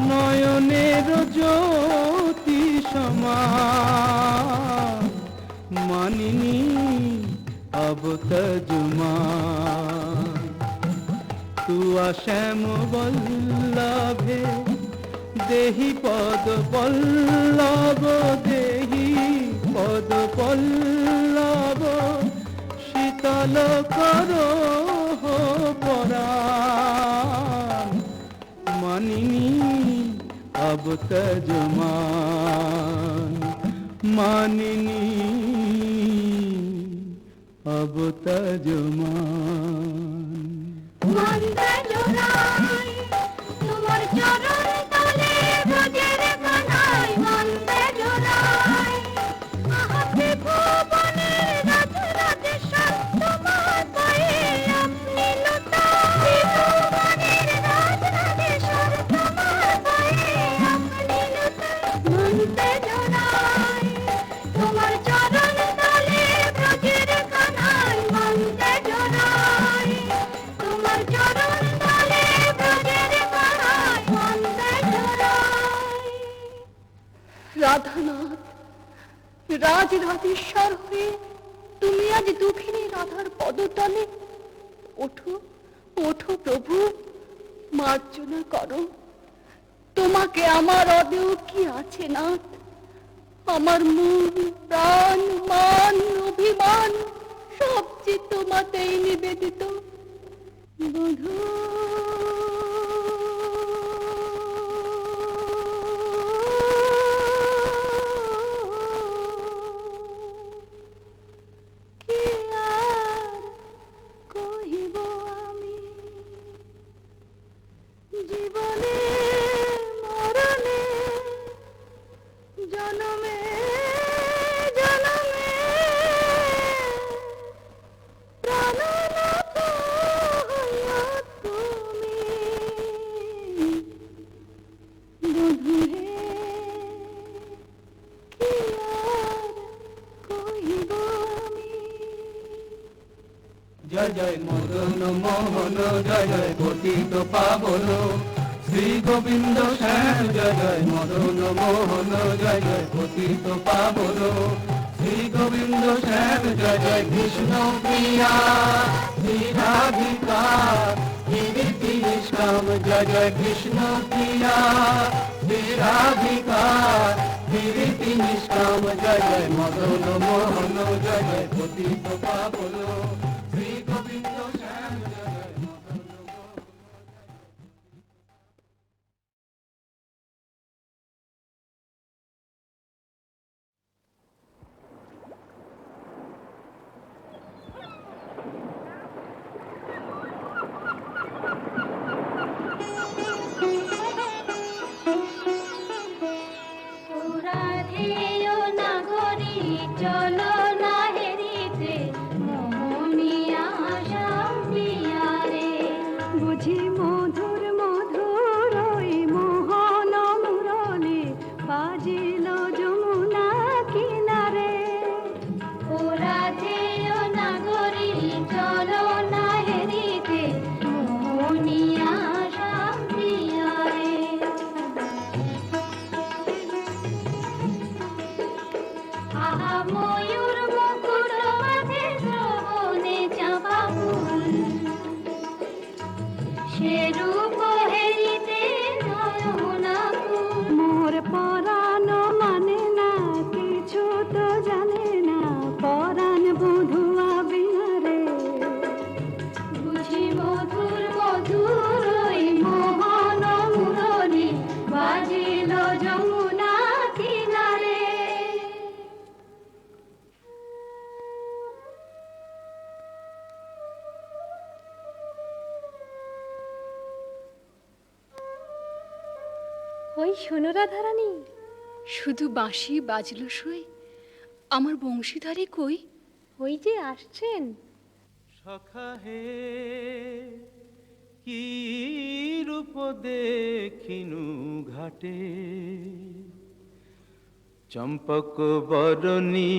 নয়নের জ্যোতি সমান। মানিনী अब तजमान। তুয়া শ্যাম বল্লভে দেহি পদ পল্লব, দেহি পদ পল্লব, শীতল করো পরাণ, মানিনী अब तजमान, मानिनी अब तजमान। মন্দে জোড়াই তোমার চরণ তলে ব্রজের কানাই, মন্দে জোড়াই আহাতে ভুবনের রাজরাজেশ্বর তোমার পায়ে আপনি লুটাই, ভুবনের রাজরাজেশ্বর তোমার পায়ে আপনি লুটাই। মন্দে জোড়াই তোমার চরণ তলে ব্রজের কানাই, মন্দে জোড়াই তোমার চরণ তলে ব্রজের কানাই, মন্দে জোড়াই। রাধানাথ, রাজরাজেশ্বর হয়ে তুমি আজ দুঃখিনী রাধার পদতলে। ওঠো ওঠো প্রভু, মার্জনা করো। তোমাকে আমার অদেও কি আছে নাথ? আমার মন প্রাণ মান অভিমান সব যে তোমাতেই নিবেদিত। বধূ কি আর কহিব আমি, জীবনে মরণে জনমে জনমে প্রাণনাথ হইয়া তুমি। বধূ হে, কি আর কহিব আমি। জয় জয় মদন মোহন, জয় জয় পতিত পাবন, শ্রী গোবিন্দ শ্যাম। জয় জয় মদন মোহন, জয় জয় পতিত পাবন, শ্রী গোবিন্দ শ্যাম। জয় জয় কৃষ্ণ প্রিয়া শ্রী রাধিকা গিরিতি নিষ্কাম, জয় জয় কৃষ্ণ প্রিয়া শ্রী রাধিকা গিরিতি নিষ্কাম। জয় জয় মদন মোহন, জয় জয় পতিত পাবন, শ্রী গোবিন্দ শ্যাম। জয় জয় মদন মোহন। রাধেয় নাগরী চলো না হেরিতে, মোহনিয়া শান্তিয়া রে। বুঝি মধুর মধুর ওই মোহন মুরলি বাজিল যমুনা কিনারে। ও রাধেয় নাগরী চলো না হেরিতে, মোহনিয়া শান্তিয়া রে। আহা ময়ূর মুকুট মাঝে শ্রবণে চাঁপা ফুল, সে রূপ হেরিতে নয়না কুল। মোর পরাণ মানে না কিছু তো জানে না, পরাণ বধুয়া বিহারে। বুঝি মধুর মধুর ওই মোহন মুরলি বাজিল যমুনা কিনারে। ওই শোনো রাধারানী, শুধু বাঁশি বাজলো সই, আমার বংশীধারী কই? ওই যে আসছেন। সখা হে কি রূপ দেখিনু ঘাটে, চম্পক বরণী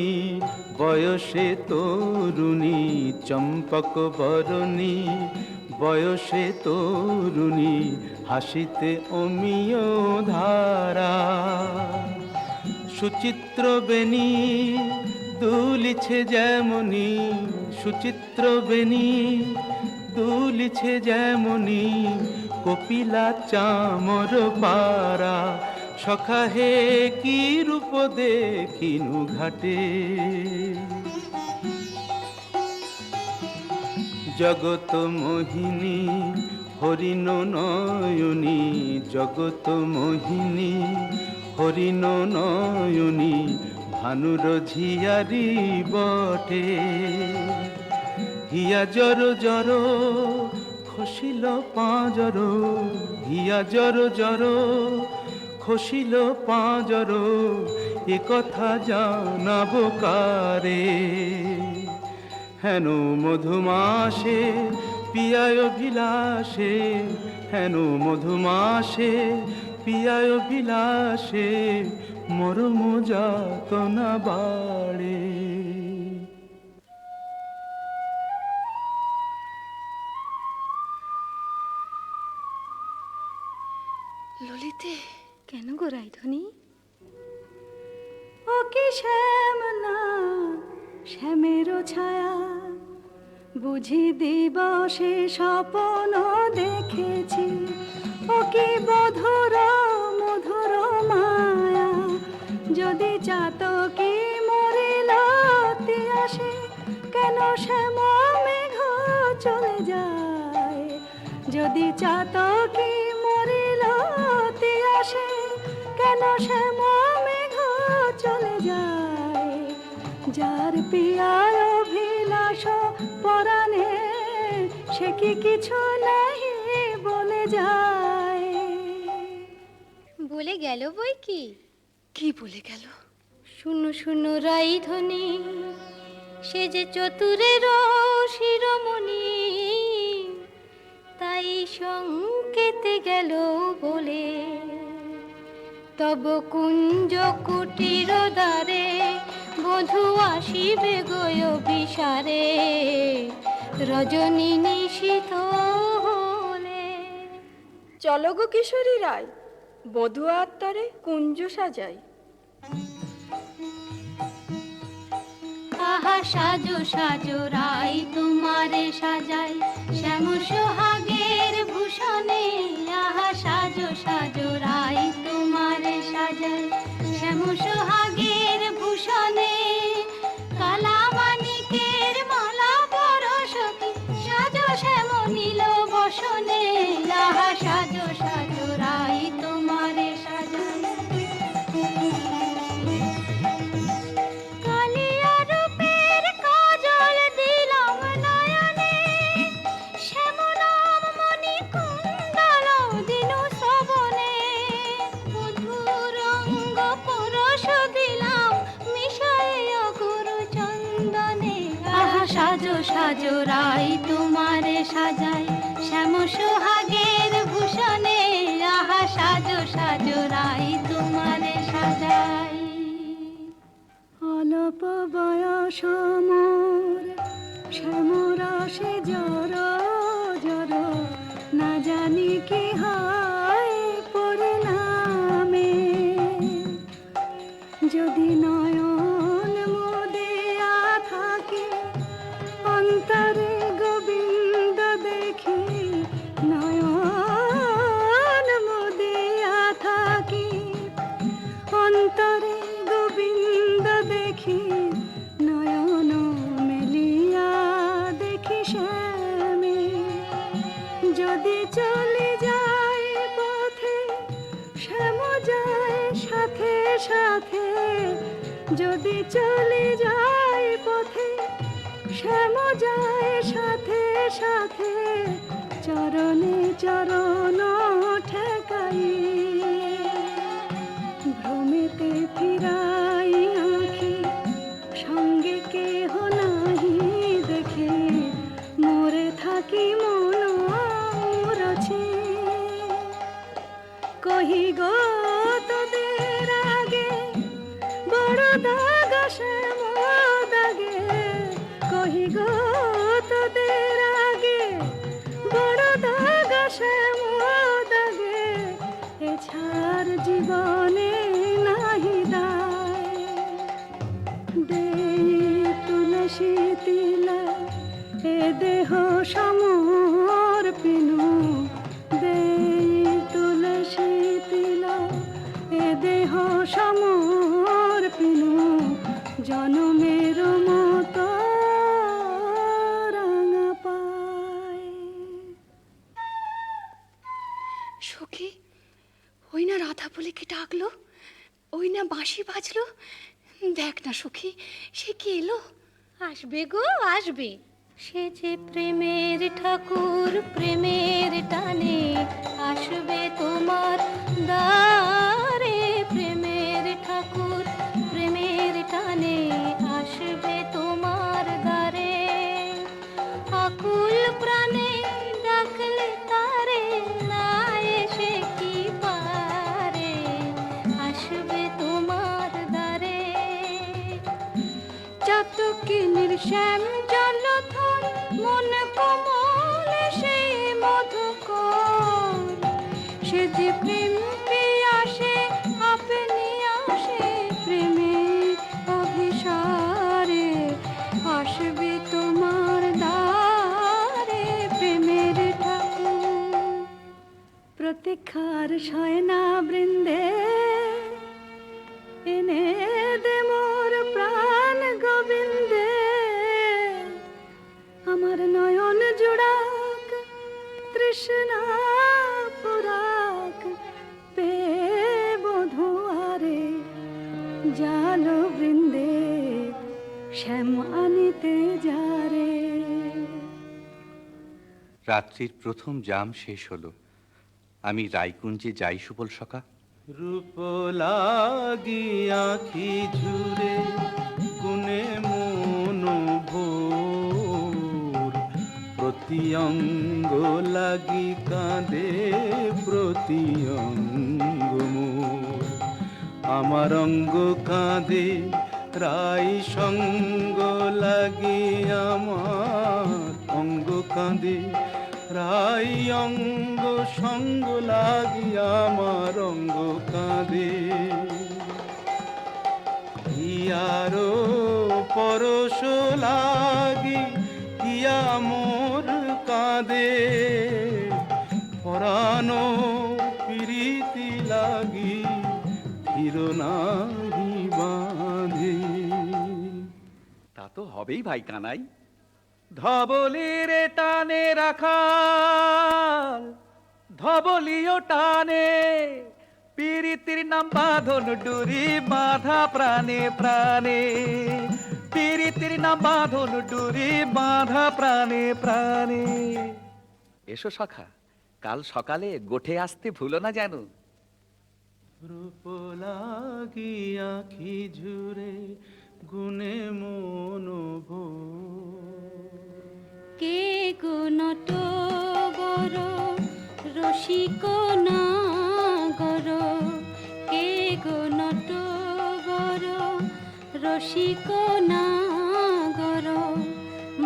বয়সে তরুণী, চম্পক বরণী বয়সে তরুণী, হাসিতে অমিয় ধারা। সুচিত্র বেণী দুলিছে যেমনি, সুচিত্র বেণী দুলিছে যেমনি কপিলা চামর পারা, সখা হে কি রূপ দেখিনু ঘাটে। জগত মোহিনী হরিণ নয়নী, জগত মোহিনী হরিণ নয়নী, ভানুর ঝিয়ারি বটে। হিয়া জর জর খসিল পাঁজর, হিয়া জর জর খসিল পাঁজর, এ কথা জানাবো কারে। হেন মধুমাসে পিয়ায় বিলাসে, হেন মধুমাসে পিয়ায় বিলাসে, মরম যাতনা বাড়ে। ললিতে, কেন গো রাইধনী? ও কি শ্যাম না শ্যামেরও ছায়া, বুঝি দিবসে স্বপ্ন দেখেছি। ও কি মধুর মধুর মায়া, যদি চাতকি মরিল আসে, কেন শ্যাম মেঘ চলে যায়। যদি চাতকি মরিল আসে, কেন শ্যাম মেঘ চলে যায়। যার পিয়ায় অভিলাষ পরাণে, সে কি কিছু নাহি বলে যায়। বলে গেল বই কি? কি বলে গেল? শুনো শুনো রাইধনী, সে যে চতুরের শিরোমণি, তাই সংকেতে গেল বলে। তব কুঞ্জ কুটির দ্বারে, বধূ আসিবে গয় বিসারে, রজনী নিশীথ হলে। চলো গো কিশোরী রায়, বধূ আত্মারে কুঞ্জ সাজাই। আহা সাজো সাজো রাই তোমারে সাজাই, শ্যাম সোহাগের ভূষণে। আহা সাজো সাজো রাই তোমারে সাজাই, শ্যাম সোহাগের ভূষণে। কালা মানিকের মালা পরশকি, সাজো শ্যাম নীল বসনে। আহা সাজো সাজো রাই তোমারে সাজাই। সাজো সাজো রাই তোমারে সাজাই, শ্যাম সোহাগের ভূষণে। আহা সাজো সাজো রাই তোমারে সাজাই। অল্প বয়স মোর শ্যামরসে জর জর, না জানি কি হয় পরিণামে। যদি নয়ন মুদিয়া থাকি, অন্তরে গোবিন্দ দেখি। নয়ন মুদিয়া থাকি, অন্তরে গোবিন্দ দেখি। নয়ন মেলিয়া দেখি শ্যামে। যদি চলে যায় পথে, শ্যাম যায় সাথে সাথে। যদি চলে যায় পথে, শ্যাম যায় সাথে সাথে। চরণে চরণ ঠেকাই, ভ্রমেতে ফিরাই আঁখি। সঙ্গে কেহ নাহি দেখে, মোরে থাকি মন রছে। কহি গো তোদের আগে, বড় দাগ শ্যাম দাগে। কহি গো তোদের আগে, বড় দাগ শ্যাম দাগে। এছাড় জীবনে নাহি দায়। দেই তুলসী তিলা, এ দেহ সম জনমের মতো রাঙা পায়। সখী, ওই না রাধা বলে কে ডাকলো, ওই না বাঁশি বাজলো। দেখ না সখী, সে কি এলো? আসবে গো আসবে, সে যে প্রেমের ঠাকুর, প্রেমের টানে আসবে তোমার দ্বারে। প্রেমের ঠাকুর, প্রেমের টানে আসবে তোমার দ্বারে। আকুল প্রাণে ডাকলে তারে, না এসে কি পারে, আসবে তোমার দ্বারে। চাতকিনীর শ্যাম জলধর, মন কমল সেই মধুকর। সে যে প্রেম পিয়াসে আপনি আসে, প্রেমের অভিসারে আসবে তোমার দ্বারে। প্রেমের ঠাকুর প্রতীক্ষার শয়না বৃন্দে, এনে দে মোর প্রাণ গোবিন্দে। আমার নয়ন জোড়াক তৃষ্ণা পুরাক, পে বধুয়ারে জাল বৃন্দে শ্যাম আনিতে যারে। রাত্রির প্রথম জাম শেষ হলো। আমি রায়কুঞ্জে যাই সুবল সখা। রূপ লাগি আখি ঝুরে গুনে মন ভোর। প্রতি অঙ্গ লাগি কাঁদে প্রতি অঙ্গ মোর। আমার অঙ্গ কাঁদে রাই সঙ্গ লাগি, আমার অঙ্গ কাঁদে রাই অঙ্গ সঙ্গ লাগি, আমার অঙ্গ কাঁদে। হিয়ারো পরশ লাগি হিয়া মোর কাঁদে। পরানো প্রীতি লাগি ফির নাহি বাঁধে। তা তো হবেই ভাই কানাই। ধবলির টানে রাখাল, ধবলিও টানে, পীরিতির নাম বাঁধন ডুরি, বাঁধা প্রাণে প্রাণে। পীরিতির নাম বাঁধন ডুরি, বাঁধা প্রাণে প্রাণে। এসো সখা, কাল সকালে গোঠে আসতে ভুলো না যেন। রূপ লাগি আখি ঝুরে গুনে মন ভোর। কে গো নটবর রসিক নাগর, কে গো নটবর রসিক নাগর।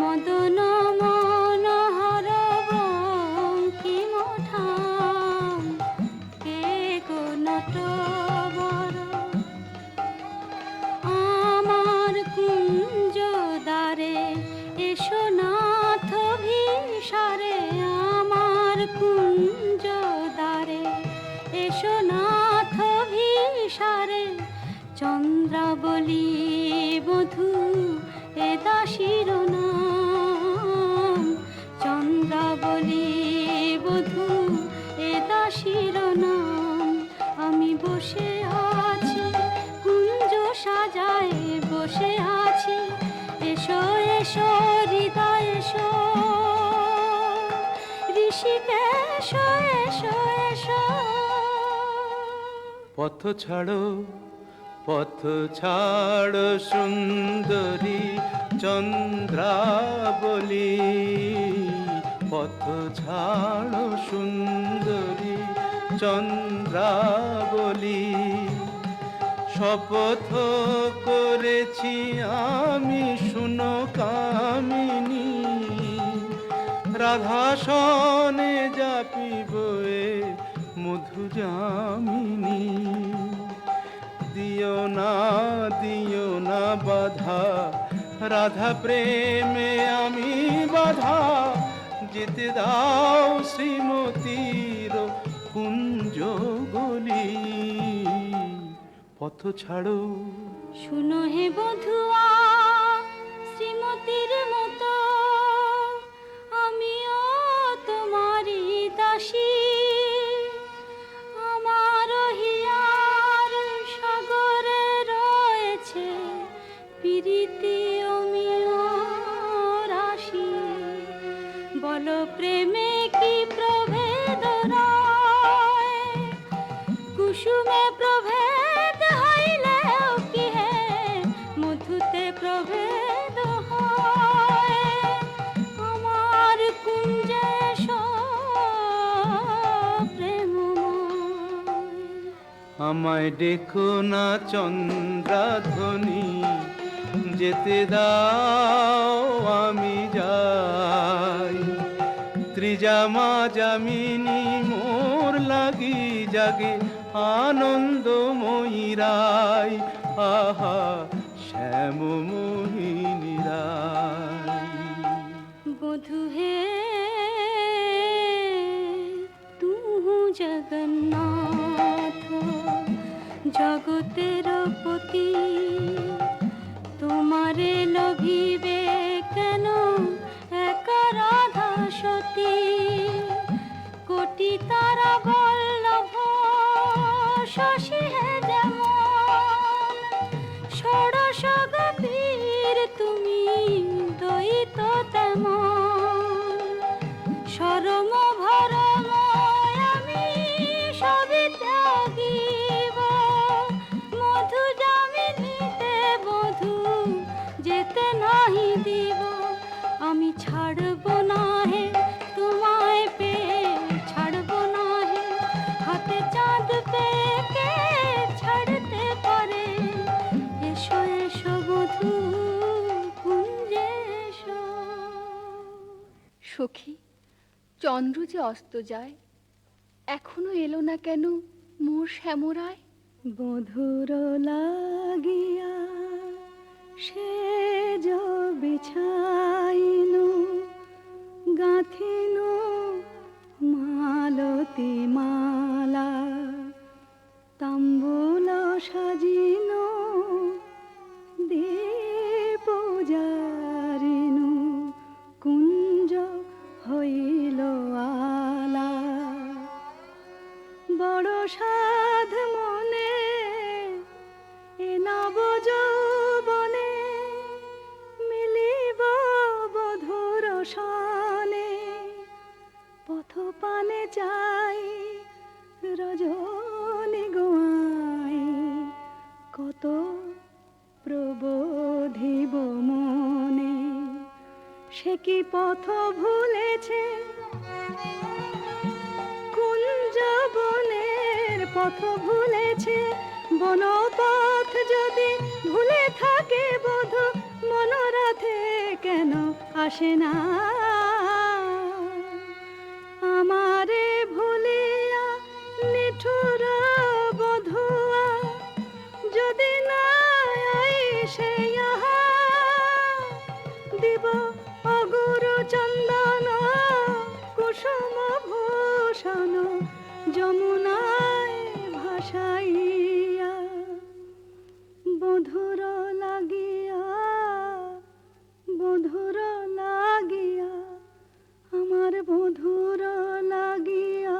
মদন মনোহর বঙ্কিম ঠাম, কে গো নটবর। আমার কুঞ্জ দ্বারে এসো নাথ ভিসারে, আমার কুঞ্জ দ্বারে এসো নাথ ভিসারে। চন্দ্রাবলী বধূ এ দাসীর নাম, চন্দ্রাবলী বধূ এ দাসীর নাম। আমি বসে আছি কুঞ্জ সাজায় বসে আছি, এসো এসো হৃদয় এসো, ঋষিকেশ এসো এসো। পথ ছাড়ো পথ ছাড়ো সুন্দরী চন্দ্রাবলী। পথ ছাড়ো সুন্দরী চন্দ্রাবলী। শপথ করেছি আমি শুনো কামিনী, রাধা সনে জাপিব এ মধু যামিনী। দিও না বাধা, রাধা প্রেমে আমি বাধা। যেতে দাও শ্রীমতীর কুঞ্জ গলি। পথ ছাড়ো শুনো হে বধুয়া শ্রীমতীর মতো আমিও তোমারই দাসী। আমার হিয়ার সাগরে রয়েছে প্রীতি অমিয় রাশি। বলো প্রেমে কি প্রভেদ রয়, কুসুমে প্রভেদ হইলেও কি হে মধুতে প্রভেদ হয়। আমার কুঞ্জে প্রেমময়। আমায় দেখো না চন্দ্রাধ্বনি, যেতে দাও আমি যাই। ত্রিজামা যামিনী মোর লাগি জাগে আনন্দময়ী রায়। আহা শ্যাম মোহিনী রায়। বধু হে তু জগন্নাথ জগতের পতি, তোমারে লোভিবে কেন একা রাধা সতী। কোটি তারা বল্লভ শশী হে যেমন, ষোড়শ গোপীর তুমি দ্বৈত তেমন। সরম ভরম আমি সবই ত্যাগিব, মধু যামিনীতে বধূ যেতে নাহি দিব। আমি ছাড়ব না হে তোমায় পেয়ে, ছাড়ব না হে হাতে চাঁদ পেয়ে কে ছাড়তে পারে। এসো এসো বধূ কুঞ্জে এসো। সখী, চন্দ্র যে অস্ত যায়, এখনো এলো না কেন মোর শ্যামরায়? বধুর লাগিয়া সে বিছাইনু গাঁথিনু মালতী মালা, তাম্বুল সাজিনু দীপ জারিনু কুঞ্জ হইল আলা। বড় সাধ মনে এ নব যৌবনে, মিলিব বধুর সনে। পথ পানে চাই রজনী গোয়াই, কত প্রবোধিব মনে। সে কি পথ ভুলেছে কুঞ্জ বনের পথ ভুলেছে। বনপথ যদি ভুলে থাকে বধূ, মনোরথে কেন আসে না? আমারে ভুলিয়া নিঠুর বধুয়া যদি না আইসে ইহা, দিব অগুরু চন্দন কুসুম ভূষণ যমুনায় ভাসাইয়া। বধুর লাগিয়া বধুর লাগিয়া, আমার বধুর লাগিয়া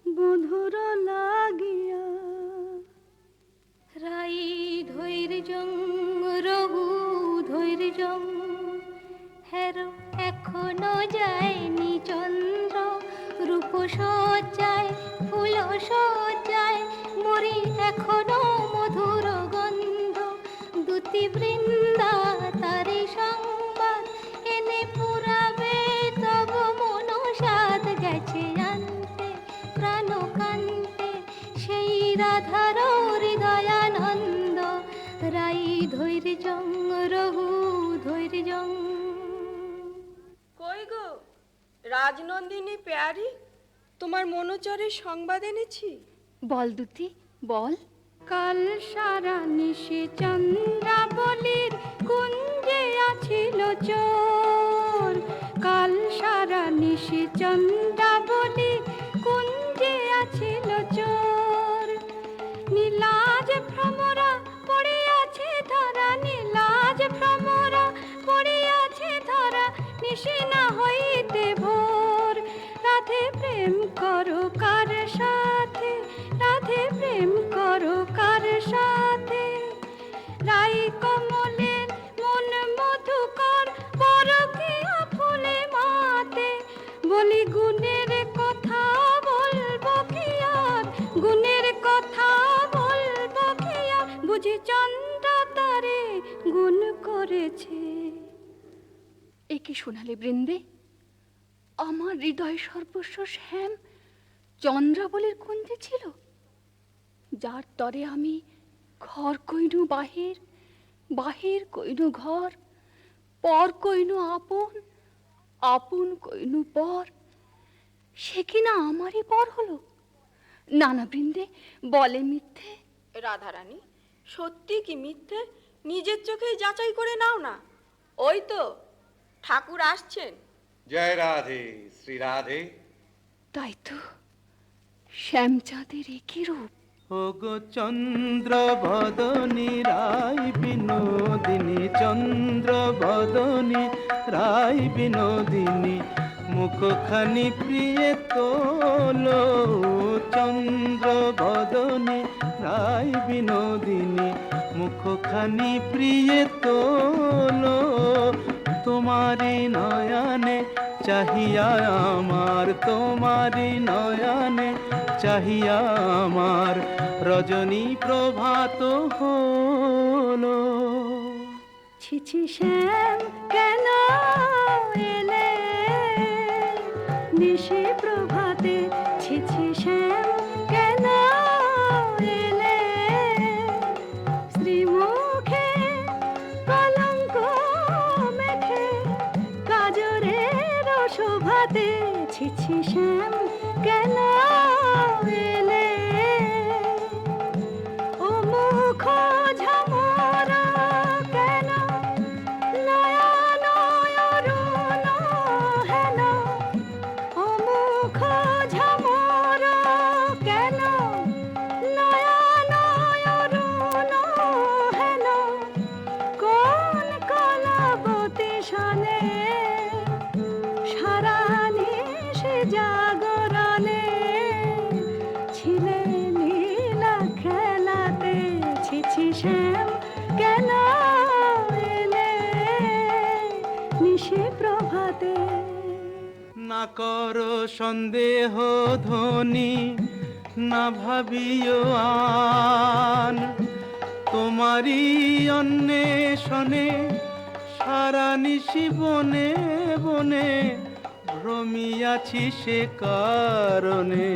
বধুর লাগিয়া। রাই ধৈর্যং রঘু ধৈর্যং, হের এখনো যায়নি চন্দ্র। রূপ সজ্জায় ফুল সজ্জায় মরি এখনো মধুর গন্ধ। দুতি বৃন্দা তারি সংবাদ এনে পুরাবে, তব মনসাদ গেছে আনতে প্রাণ কান্তে। সেই রাধার হৃদয়ানন্দ, রাই ধৈর্যং রঘু ধৈর্যং। কই গো রাজনন্দিনী পেয়ারি, তোমার মনোচরের সংবাদ এনেছি। বল দুতি বল। কাল সারা নিশি চন্দ্রাবলীর কুঞ্জে আছিল চোর। কাল সারা নিশি চন্দ্রাবলীর কুঞ্জে আছিল চোর। নীলাজ ভ্রমরা চন্দ্র তারে গুণ করেছে। এ কি শোনালে বৃন্দে? আমার হৃদয় সর্বস্ব শ্যাম চন্দ্রাবলীর কুঞ্জে ছিল, যার তরে আমি ঘর কইনু বাহির, বাহির কইনু ঘর, পর কইনু আপন, আপন কইনু পর। সে কিনা আমারই পর হলো। না না বৃন্দে, বলে মিথ্যে। রাধারানী, সত্যি কি মিথ্যে নিজের চোখেই যাচাই করে নাও না। ওই তো ঠাকুর আসছেন। জয় রাধে, শ্রী রাধে। তাই তো, শ্যামচাঁদের একই রূপ। ওগো চন্দ্র বদনী রায় বিনোদিনী, চন্দ্র বদনী রায় বিনোদিনী, মুখখানি প্রিয়ে তোলো। চন্দ্র বদনী রায় বিনোদিনী, মুখখানি প্রিয়ে তোলো। তোমারি নয়নে চাহিয়া আমার, তোমারি নয়নে চাহিয়া আমার, রজনী প্রভাত হলো। ছিছি শ্যাম কেন এলে নিশি প্রভাতে, ছিছি শ্যাম কেন এলে শ্রীমুখে কলঙ্ক মেখে কাজরের শোভাতে, ছিছি শ্যাম কেন এলে ও মুখ ঝামরা কেন নয়ন অরুণ হেন, ও মুখ ঝামরা কেন নয়ন অরুণ হেন, কোন কলাবতী শনে সারা নিশি জাগরণে ছিলে নীলা খেলাতে, ছিছি শ্যাম কেন এলে নিশি প্রভাতে। না করো সন্দেহ ধ্বনি, না ভাবিও আন, তোমারই অন্বেষণে সারা নিশি বনে বনে ভ্রমিয়াছি, সে কারণে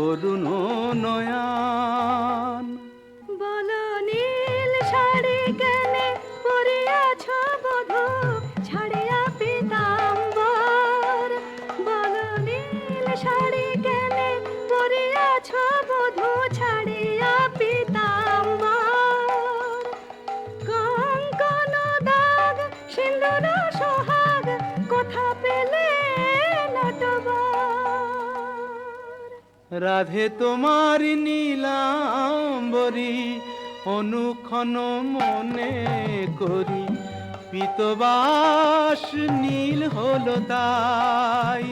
অরুণ নয়ন। বলো নীল শাড়ি কেনে পরিয়াছ বধূ ছাড়িয়া পীতাম্বর, বলো নীল শাড়ি কেনে পরিয়াছ বধূ ছাড়িয়া পীতাম্বর, কঙ্কন দাগ সিন্দুর সোহাগ কোথা পেলে নটবর। রাধে তোমার নীলাম্বরী অনুক্ষণ মনে করি, পীতবাস নীল হলো তাই।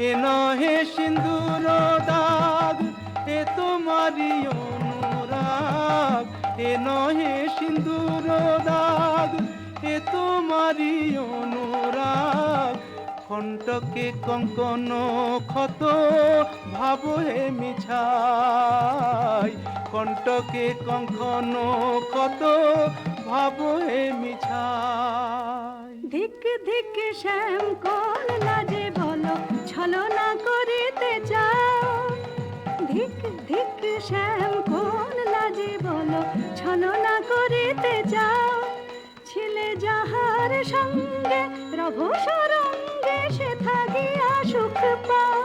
এ নহে সিন্দুর দাগ, এ তোমারই অনুরাগ, এ নহে সিন্দুর দাগ, এ তোমারই অনুরাগ। কণ্টকে কঙ্কন ক্ষত ভাব হে মিছাই, কণ্টকে কঙ্কন ক্ষত ভাব হে মিছাই। ধিক ধিক শ্যাম কোন লাজে বলো ছলনা করিতে চাও, ধিক ধিক শ্যাম কোন লাজে বলো ছলনা করিতে চাও, ছিলে যাহার সঙ্গে রভ সরঙ্গে সে থাকিয়া সুখ পাও,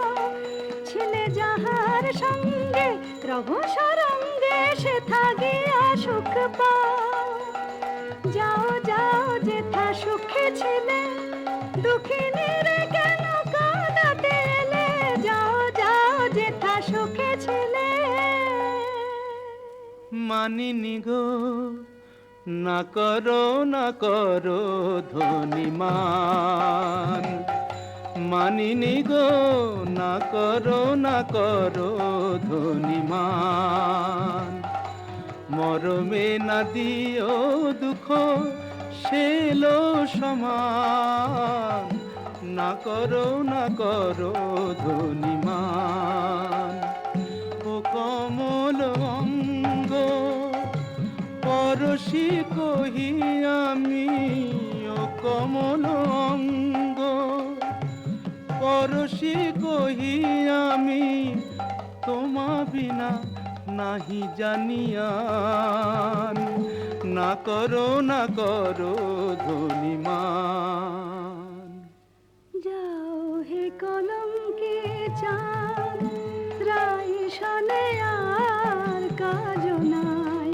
ছিলে যাহার সঙ্গে রভ সরঙ্গে সে থাকিয়া সুখ পাও। যাও যাও যেথা সুখে ছিলে দুঃখিনীর কেন কাঁদাতে এলে, যাও যাও যেথা সুখে ছিলে। মানিনি গো না করো না করো ধনিমান, মানিনি গো না করো না করো ধনিমান। মরমে না দিও দুঃখ সেলো সমান, না করো ধনিমান। ও কমল অঙ্গ ও পরশি কহি আমি ও কমল অঙ্গ, পরশি কহি আমি তোমা বিনা নাহি জানিয়ান, না করো ধনিমান। যাও হে কলঙ্কে চাঁদ, রাই শনে আর কাজ নাই।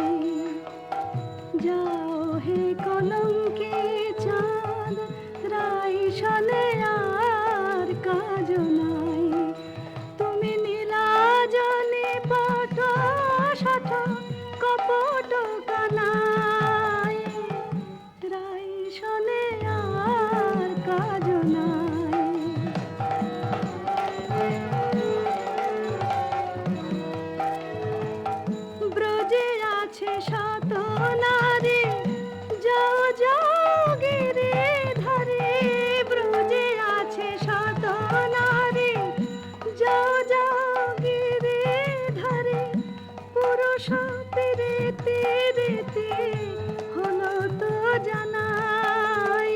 যাও হে কলঙ্কে চাঁদ, রাই শনে আর কাজ নাই। তুমি নীলাজনে পট শঠ কপট কানাই, রাই শনে আর কাজ নাই। ব্রজে আছে শত নারী, যাও যাও গিরে ধরে। ব্রজে আছে শত নারী, যাও যাও গিরে ধরে। পুরুষ পেরেতে রেতে হলো তো জানাই,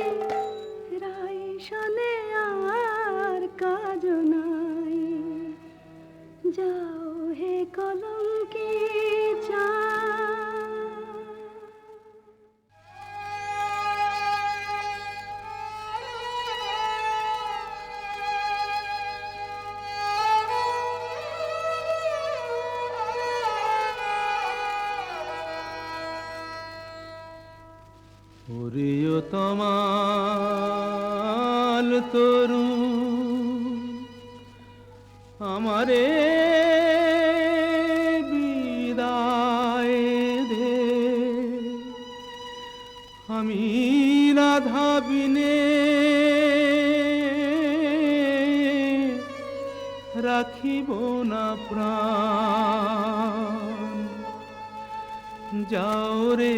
রাই শনে আর কাজ নাই। যাও হে কলঙ্কে চাঁদ। ওরিও তমাল তরু আমারে বিদায় দে, আমি রাধা বিনে রাখিব না প্রাণ। যাও রে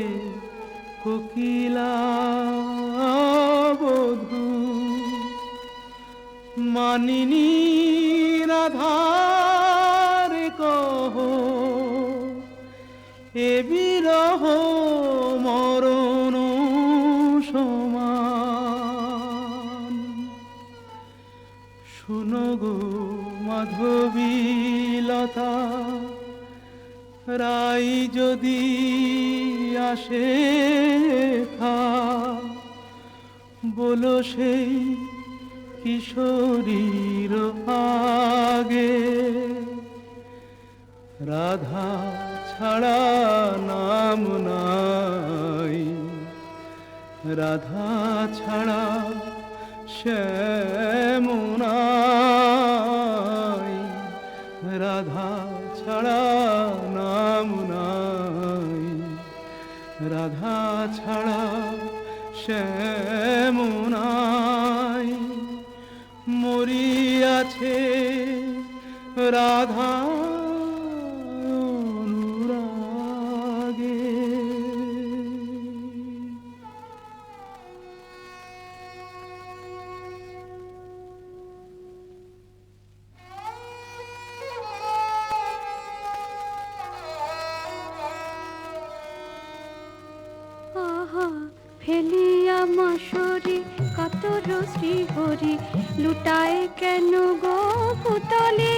কোকিলা বধূ, মানিনী রাধার কহ, এ বিরহ মরণ সমান। শুনো গো মাধবী লতা, রাই যদি আসে থা, বলো সেই কিশোরীর আগে, রাধা ছাড়া নাম নাই, রাধা ছাড়া শ্যাম নাই, রাধা ছাড়া নাম নাই, রাধা ছাড়া শ্যাম নাই। মরিয়াছে রাধা অনুরাগে। আহা ফেলিয়া মশরি কাতর শ্রীহরি, লুটায় কেন গো পুতলে।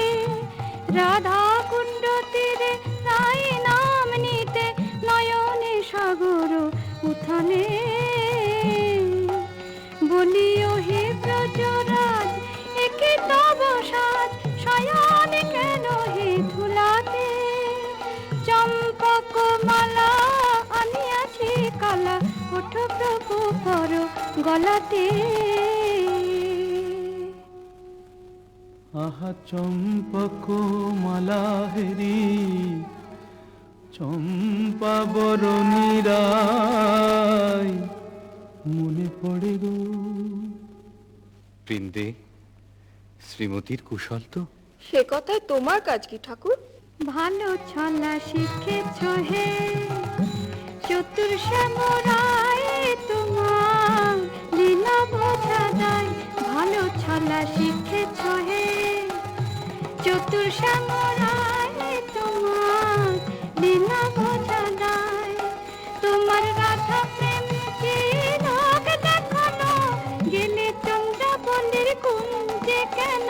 রাধা কুণ্ড তীরে রাই নাম নিতে, নয়নে সাগর উথানে। বলিও হে ব্রজরাজ, একে তব সাজ, শয়ন কেন হে ধুলাতে। চম্পক মালা আনিয়াছি কালা, ওঠ প্রভু পর গলাতে। আহা চম্পক মালা হেরি, চম্পা বরণী রায় মনে পড়ে গো। বৃন্দে শ্রীমতীর কুশল তো? সে কথায় তোমার কাজ কি ঠাকুর? ভালো ছলা শিখেছ হে চতুর শ্যামরায়, তোমার লীলা বোঝা যায়। ভালো ছলা শিখেছ হে চতুর শ্যামরায়, তোমার লীলা বোঝা যায়। তোমার আমার রাধা প্রেম কি লোক দেখানো, গেলে চন্দ্রাবলীর কুঞ্জে কেন?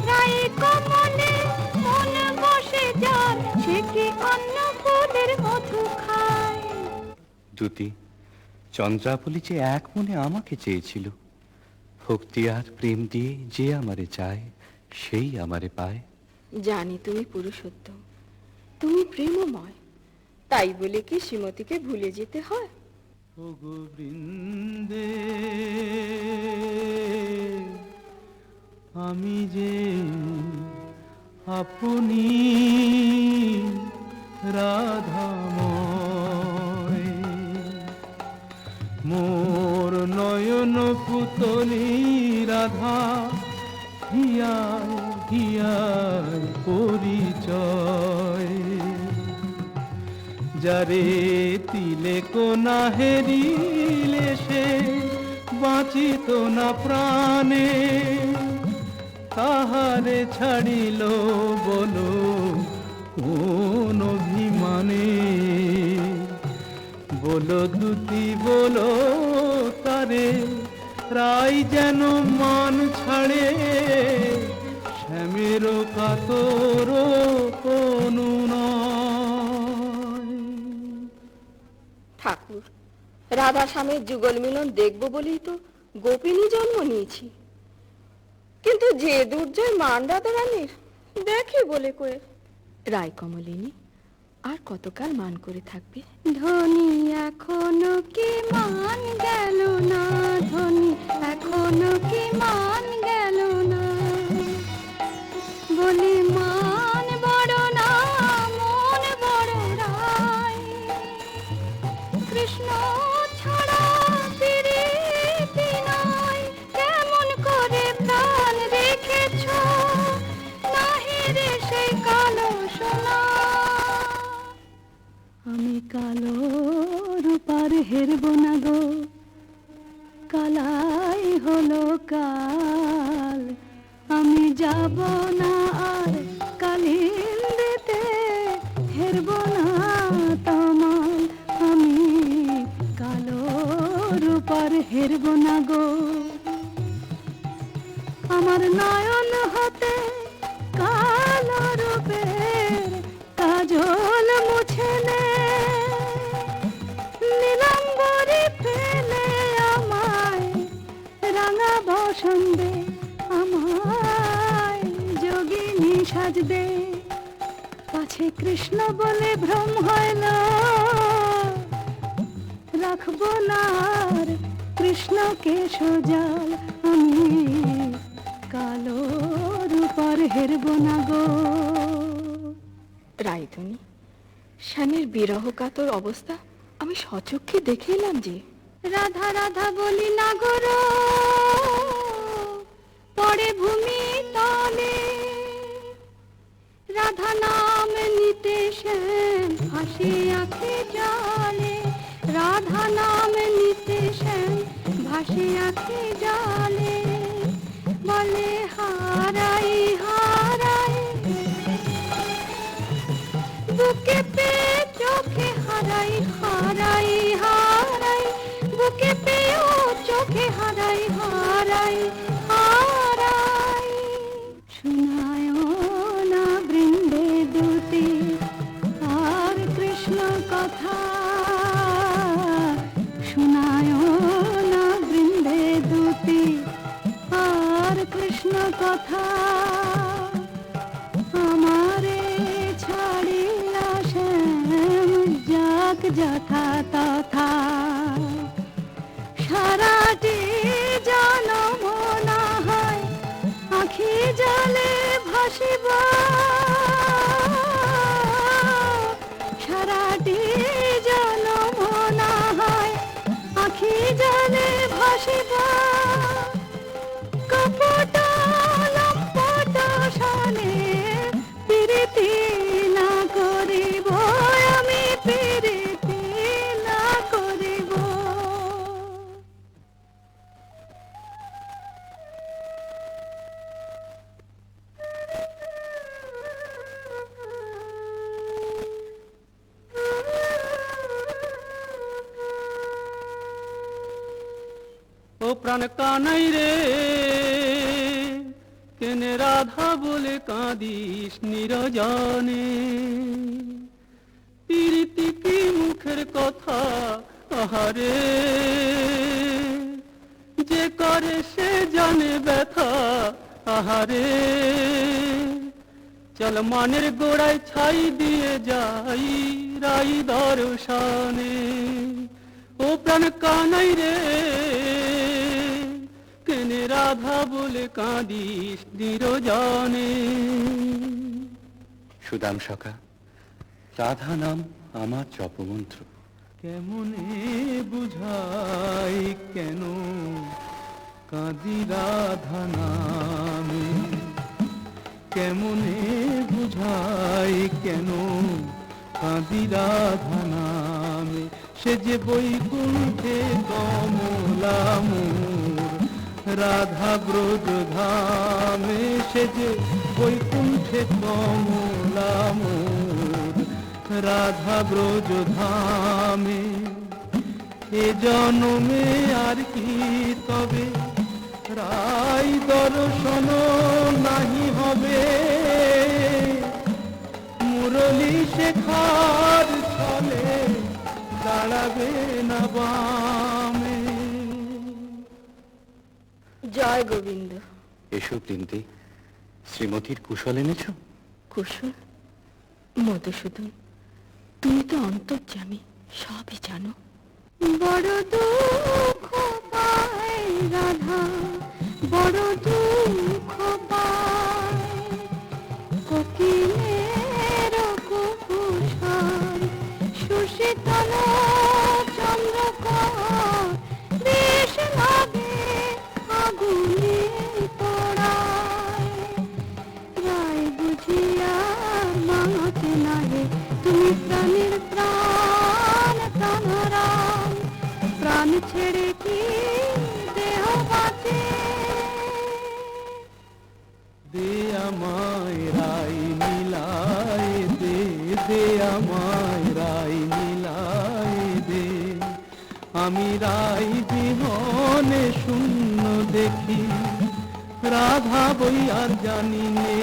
রাই কমলে মন বসে যার, সে কি অন্য ফুলের মধু খায়? দ্যুতি, চন্দ্রাবলী যে এক মনে আমাকে চেয়েছিল, ভক্তি আর প্রেম দিয়ে যে আমারে চায় সেই আমারে পায়। জানি তুমি পুরুষোত্তম, তুমি প্রেমময়, তাই বলে কি শ্রীমতীকে ভুলে যেতে হয়? ওগো বৃন্দে আমি যে আপনি রাধাময়, মোর নয়ন পুতলি রাধা, হিয়ায় হিয়ায় পরিচয়। যারে তিলে কোনা হেরিলে সে বাঁচিত না প্রাণে, তাহারে ছাড়িল বলো কোন অভিমানে? বলো দ্যুতি বলো তারে, রাই যেন মান ছাড়ে, শ্যামের কাতর অনুনয়। ঠাকুর, রাধা স্বামীর যুগল মিলন দেখবো বলেই তো গোপিনী জন্ম নিয়েছি, কিন্তু যে দুর্জয় মান রাধা রানীর, দেখি বলে কয়ে। রায় কমলিনী আর কতকাল মান করে থাকবে? ধনী এখনো কি মান গেল না, ধনী এখনো কি মান গেল না, বলি মান বড় না মন বড় রায়। কৃষ্ণ ছাড়া প্রীতি নাই, কেমন করে প্রাণ রেখেছ, নাহি রে সেই কালো সোনা। আমি কালো রূপার হেরব না গো, কালাই হলো কাল। আমি যাব না আর কালিন্দিতে, হেরব না তমাল। আমি কালো রূপার হেরব না গো, আমার নয়ন হতে কালো রূপের কাজল মুছে নে। নীলাম্বরী ফেলে আমায় রাঙা বসন্দে, আমায় যোগিনী সাজবে। পাছে কৃষ্ণ বলে ভ্রম হইল, রাখবো না আর কৃষ্ণকে সোজাল। আমি কালো রূপার হেরব না গো। রায়ধনী, স্বামীর বিরহ কাতর অবস্থা আমি সচক্ষে দেখে এলাম যে। রাধা রাধা বলি না গো, পড়ে ভূমি তলে। রাধা নাম নিতে শ্যাম ভাসে আঁখে জলে, রাধা নাম নিতে শ্যাম ভাসে আঁখে জলে। বলে হারাই হারাই, বুকে পে চোখে হারাই হারাই হারাই, বুকে পেও চোখে হারাই হারাই হারাই। শোনায় না বৃন্দে দুটি আর কৃষ্ণ কথা, শোনায় না বৃন্দে দুটি আর কৃষ্ণ কথা। আমারে ছাড়িয়া শ্যাম যাক যথা তথা, সারাটি জনম না হয় আখি জলে ভাসিব। সারাটি জনম না হয় আখি জলে ভাসিব। কপট লম্পট সনে প্রীতি না করিব, আমি প্রীতি না করিব। প্রাণ কানাই রে, কেনে রাধা বলে কাঁদিস নিরজনে। প্রীতি কি মুখের কথা, আহারে যে করে সে জানে ব্যথা, আহারে চল মানের গোড়ায় ছাই দিয়ে যাই রাই দর্শনে। ও প্রাণ কানাই রে, কেনে রাধা বলে কাঁদিস নিরজনে। সুদাম সখা, রাধা নাম আমার জপমন্ত্র। কেমনে বুঝাই কেন কাঁদি রাধা নামে, কেমনে বুঝাই কেন কাঁদি রাধা নামে। সে যে বৈকুণ্ঠে কমলা মোর রাধা ব্রজ ধামে, সে যে বৈকুণ্ঠে কমলা মোর রাধা ব্রজ ধামে। এ জন্মে আর কি তবে রাই দর্শন নাহি হবে, মুরলী শেখার ছলে দাঁড়াবে না বামে। জয় গোবিন্দ। এসো বৃন্দে, শ্রীমতীর কুশল এনেছ? কুশল? মধুসূদন, তুমি তো অন্তর্যামী, সবই জানো। বড় দুঃখ পায় রাধা, বড় দুঃখ পায়, কোকিলের কুকুর সুশীতল চন্দ্রকর, বেশ লাগে আগুনে পোড়ায়। রায় বুঝিয়া মাকে নাহে তুমি প্রাণের প্রাণ, প্রাণরাম প্রাণ ছেড়ে কি দেহ বাঁচে। দে আমায় রাই মিলায় দে, দে আমায় রাই মিলায় দে। আমি রাই বিহনে শূন্য দেখি, রাধা বই আর জানি নে।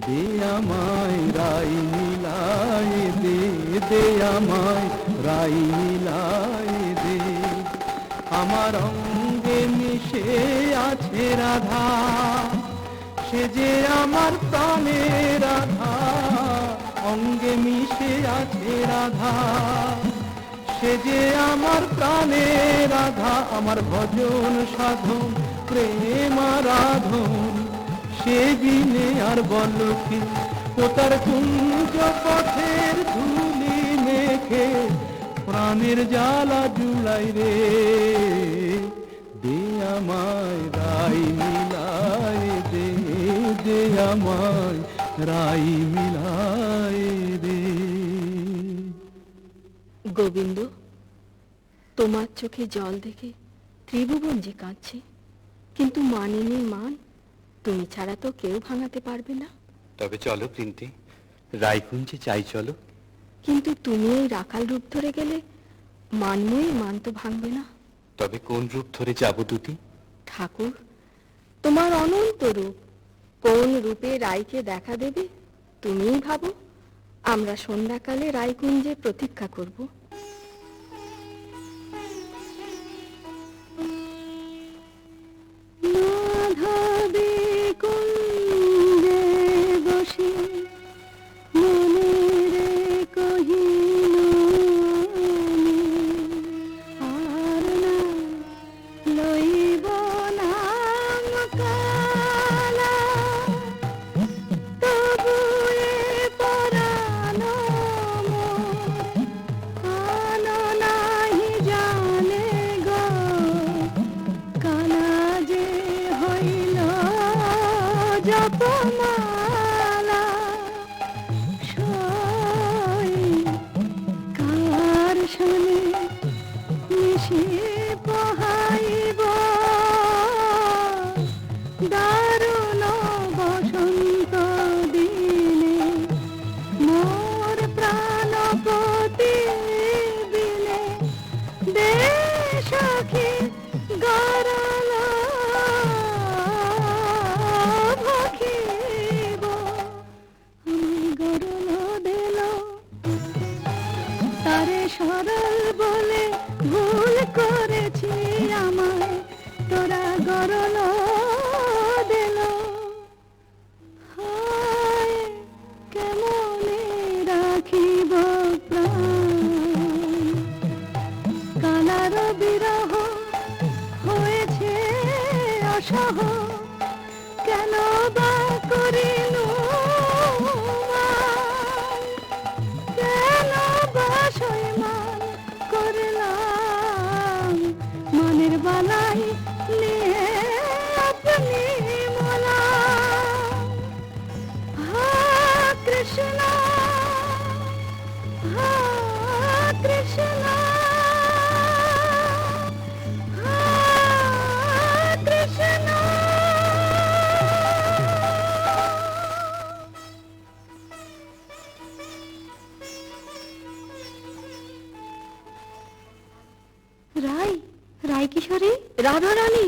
দে আমায় রাই মিলায় দে, দে আমায় রাই মিলায় দে। আমার অঙ্গে মিশে আছে রাধা, সে যে আমার প্রাণে রাধা। অঙ্গে মিশে আছে রাধা, সে যে আমার প্রাণে রাধা। আমার ভজন সাধন প্রেম আরাধন, সে বিনে আর বল কি। ও তার কুঞ্জ পথের ধুলি মেখে প্রাণের জ্বালা জুড়াই রে। দে আমায় রাই মিলায় দে, দে আমায় রাই মিলায় দে। গোবিন্দ, তোমার চোখে জল দেখে ত্রিভুবন যে কাঁদছে, কিন্তু মানিনীর মান তুমি ছাড়া তো কেউ ভাঙাতে পারবে না। তবে চলো বৃন্দে, রায়কুঞ্জে চাই চলো। কিন্তু তুমি এই রাখাল রূপ ধরে গেলে মানময়ী মান তো ভাঙবে না। তবে কোন রূপ ধরে যাব দুটি? ঠাকুর, তোমার অনন্ত রূপ, কোন রূপে রাইকে দেখা দেবে তুমিই ভাবো। আমরা সন্ধ্যাকালে রায়কুঞ্জে প্রতীক্ষা করব। মাধবী কুঞ্জে বসে মনে কহিল আমি, আর না লইব নাম কালা, তবু এ পরাণ মোর বলে ভুল করেছি আমায় তোরা গরল দিল হায় কেমনে রাখিব প্রাণ কালার বিরহ হয়েছে অসহ কেন বা করিল কেন বা সইমান করলাম মনের বালাই নিয়ে আপনি মোলা হা কৃষ্ণ হা কৃষ্ণ হা কৃষ্ণ রাই রায় কিশোরী রাধা রানী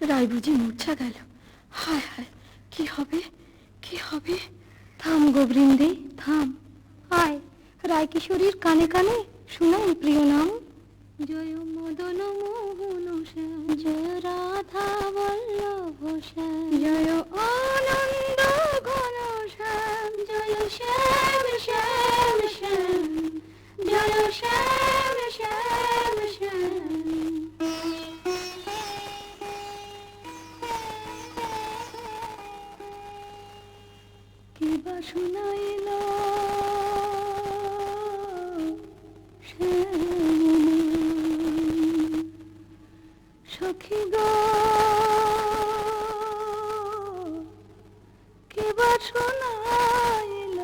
রায় বুঝি মূর্ছা গেল হায় হায় কি হবে কি হবে থাম গো বৃন্দে থাম আয় রায় কিশোরীর কানে কানে শুনাই প্রিয় নাম জয় মদন মোহন শ্যাম জয় রাধা বল্লভ শ্যাম জয় আনন্দ ঘন শ্যাম জয় শ্যাম শ্যাম শ্যাম জয় শ্যাম শ্যাম শ্যাম কিবা শুনাইল সখী গো কিবা শুনাইল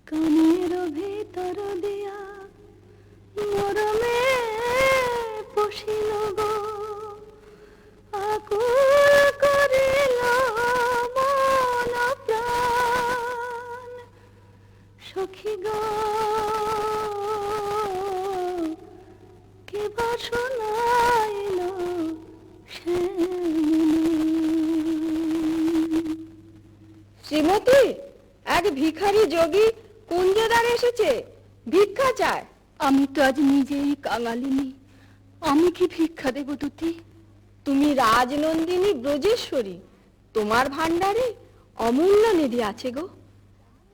কানের ভিতর দিয়া মরমে পশিল গো আকুল করিল মন প্রাণ সখী গো কিবা শোনাইল শ্রীমতী এক ভিখারি যোগী কুঞ্জেদার এসেছে ভিক্ষা চায় আমি তো আজ নিজেই কাঙালিনী আমি কি ভিক্ষা দেব দুতি তুমি রাজনন্দিনী ব্রজেশ্বরী তোমার ভান্ডারে অমূল্য নিধি আছে গো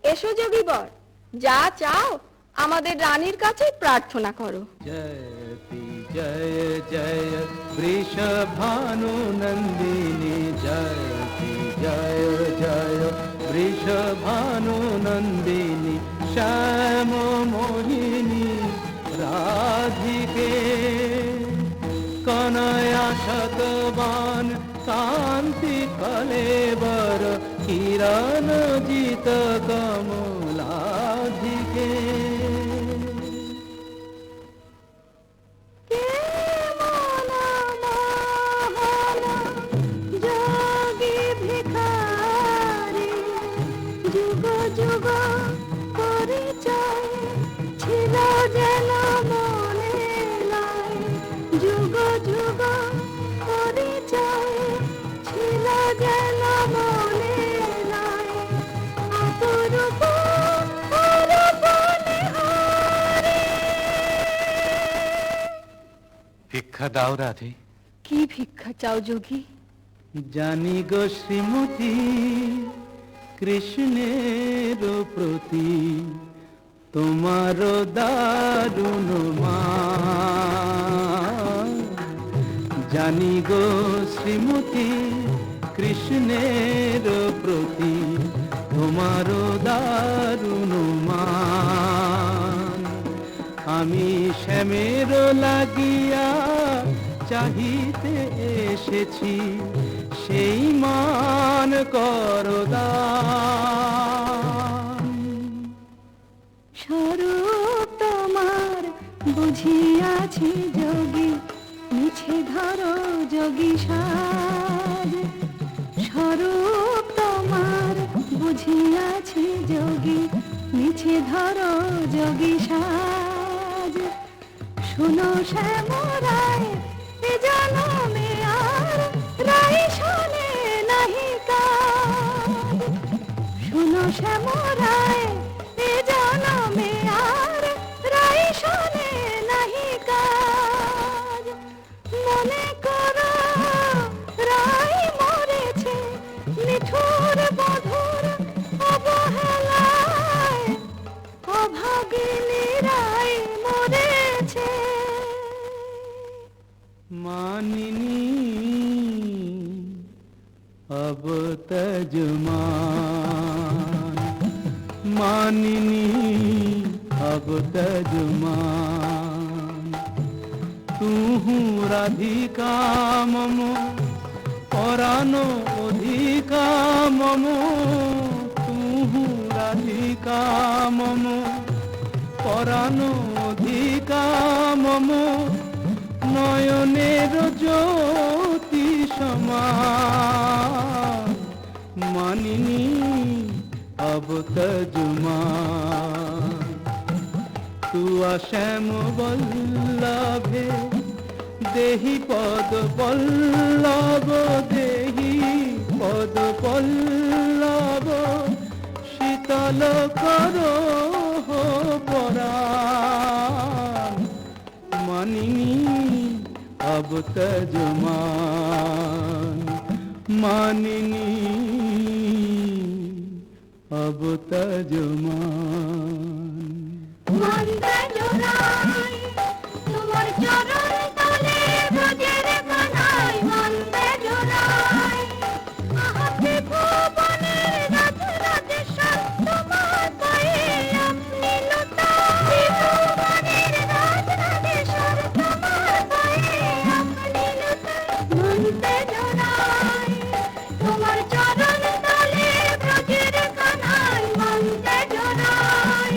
এসো যোগীবর যা চাও আমাদের রানীর কাছে প্রার্থনা করো जयति जय जय वृषभानु नंदिनी जयति जय जय वृषभानु नंदिनी श्याम मोहिनी राधिके कनया शतवान कांति कलेवर किरण जित कमलाधिके যোগী ভিখারি যুগ যুগ পরিচয় ছিল যেন মনে নাই যুগ যুগ পরিচয় ছিল যেন মনে নাই অপরূপ অরূপ নিহারি ভিক্ষা দাও রাধে কি ভিক্ষা চাও যোগী জানি গো শ্রীমতী কৃষ্ণের প্রতি তোমার দারুণ মান জানি গো শ্রীমতী কৃষ্ণের প্রতি তোমার দারুণ মান আমি শ্যামের লাগিয়া চাহিতে এসেছি সেই মান করদান স্বরূপ তোমার বুঝিয়াছি যোগী মিছে ধরো যোগী সাজ স্বরূপ তোমার বুঝিয়াছি যোগী মিছে ধরো যোগী সাজ শুনো শ্যামরায় এ জনমে আর রাই শোনে নাহি কাজ শুনো শ্যামরায় এ मानिनी अब तजमान, मानिनी अब तजमान। तू राधिका मम परानो अधिका मम, तू राधिका मम परानो अधिका मम। নয়নের জ্যোতি সমান, মানিনি अब तजमान। तू শ্যাম বল্লভে দেহি পদ পল্লব, দেহি পদ পল্লব। শীতল করো পরাণ, মানিনি अब तजमान, मानिनी अब तजमान। মন্দে জোড়াই তোমার চরণ তলে ব্রজের কানাই, মন্দে জোড়াই আহাতে ভুবনের রাজ রাজেশ্বর তোমার পায়ে আপনি লতা। ভুবনের রাজ রাজেশ্বর তোমার পায়ে আপনি লতা। মন্দে জোড়াই তোমার চরণ তলে ব্রজের কানাই, মন্দে জোড়াই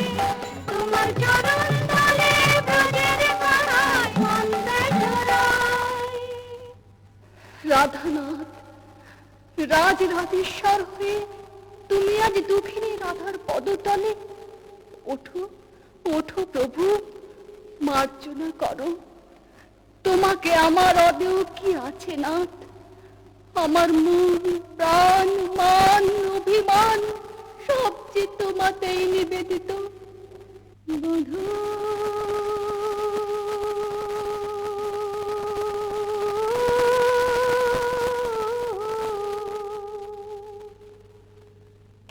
তোমার চরণ তলে ব্রজের কানাই, মন্দে জোড়াই। রাধানাথ, রাজ রাজেশ্বর হয়ে তুমি আজ দুঃখিনী রাধার পদতলে। ওঠো ওঠো প্রভু, মার্জনা করো। তোমাকে আমার অদেও কি আছে নাথ? আমার মন প্রাণ মান অভিমান সব যে তোমাতেই নিবেদিত। বধূ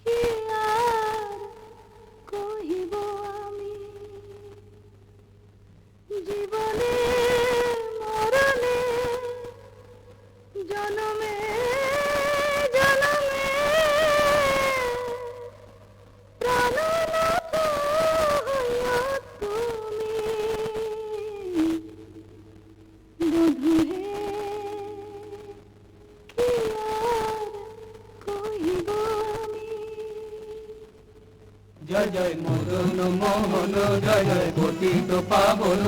কি আর কহিব আমি, জীবনে মরণে জনমে জনমে প্রাণনাথ হইয়া তুমি। বধূ হে, কি আর কহিব আমি। জয় জয় মদন মোহন, জয় জয় পতিত পাবন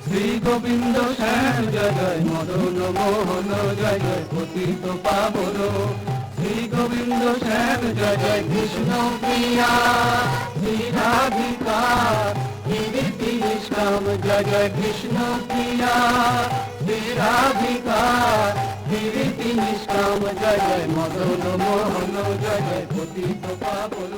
শ্রী গোবিন্দ শ্যাম। জয় জয় মদন মোহন, জয় জয় পতিত পাবন শ্রী গোবিন্দ শ্যাম। জয় জয় কৃষ্ণ প্রিয়া শ্রী রাধিকা কীর্তি নিষ্কাম। জয় জয় কৃষ্ণ প্রিয়া শ্রী রাধিকা কীর্তি নিষ্কাম। জয় জয় মদন মোহন, জয় জয় পতিত পাবন।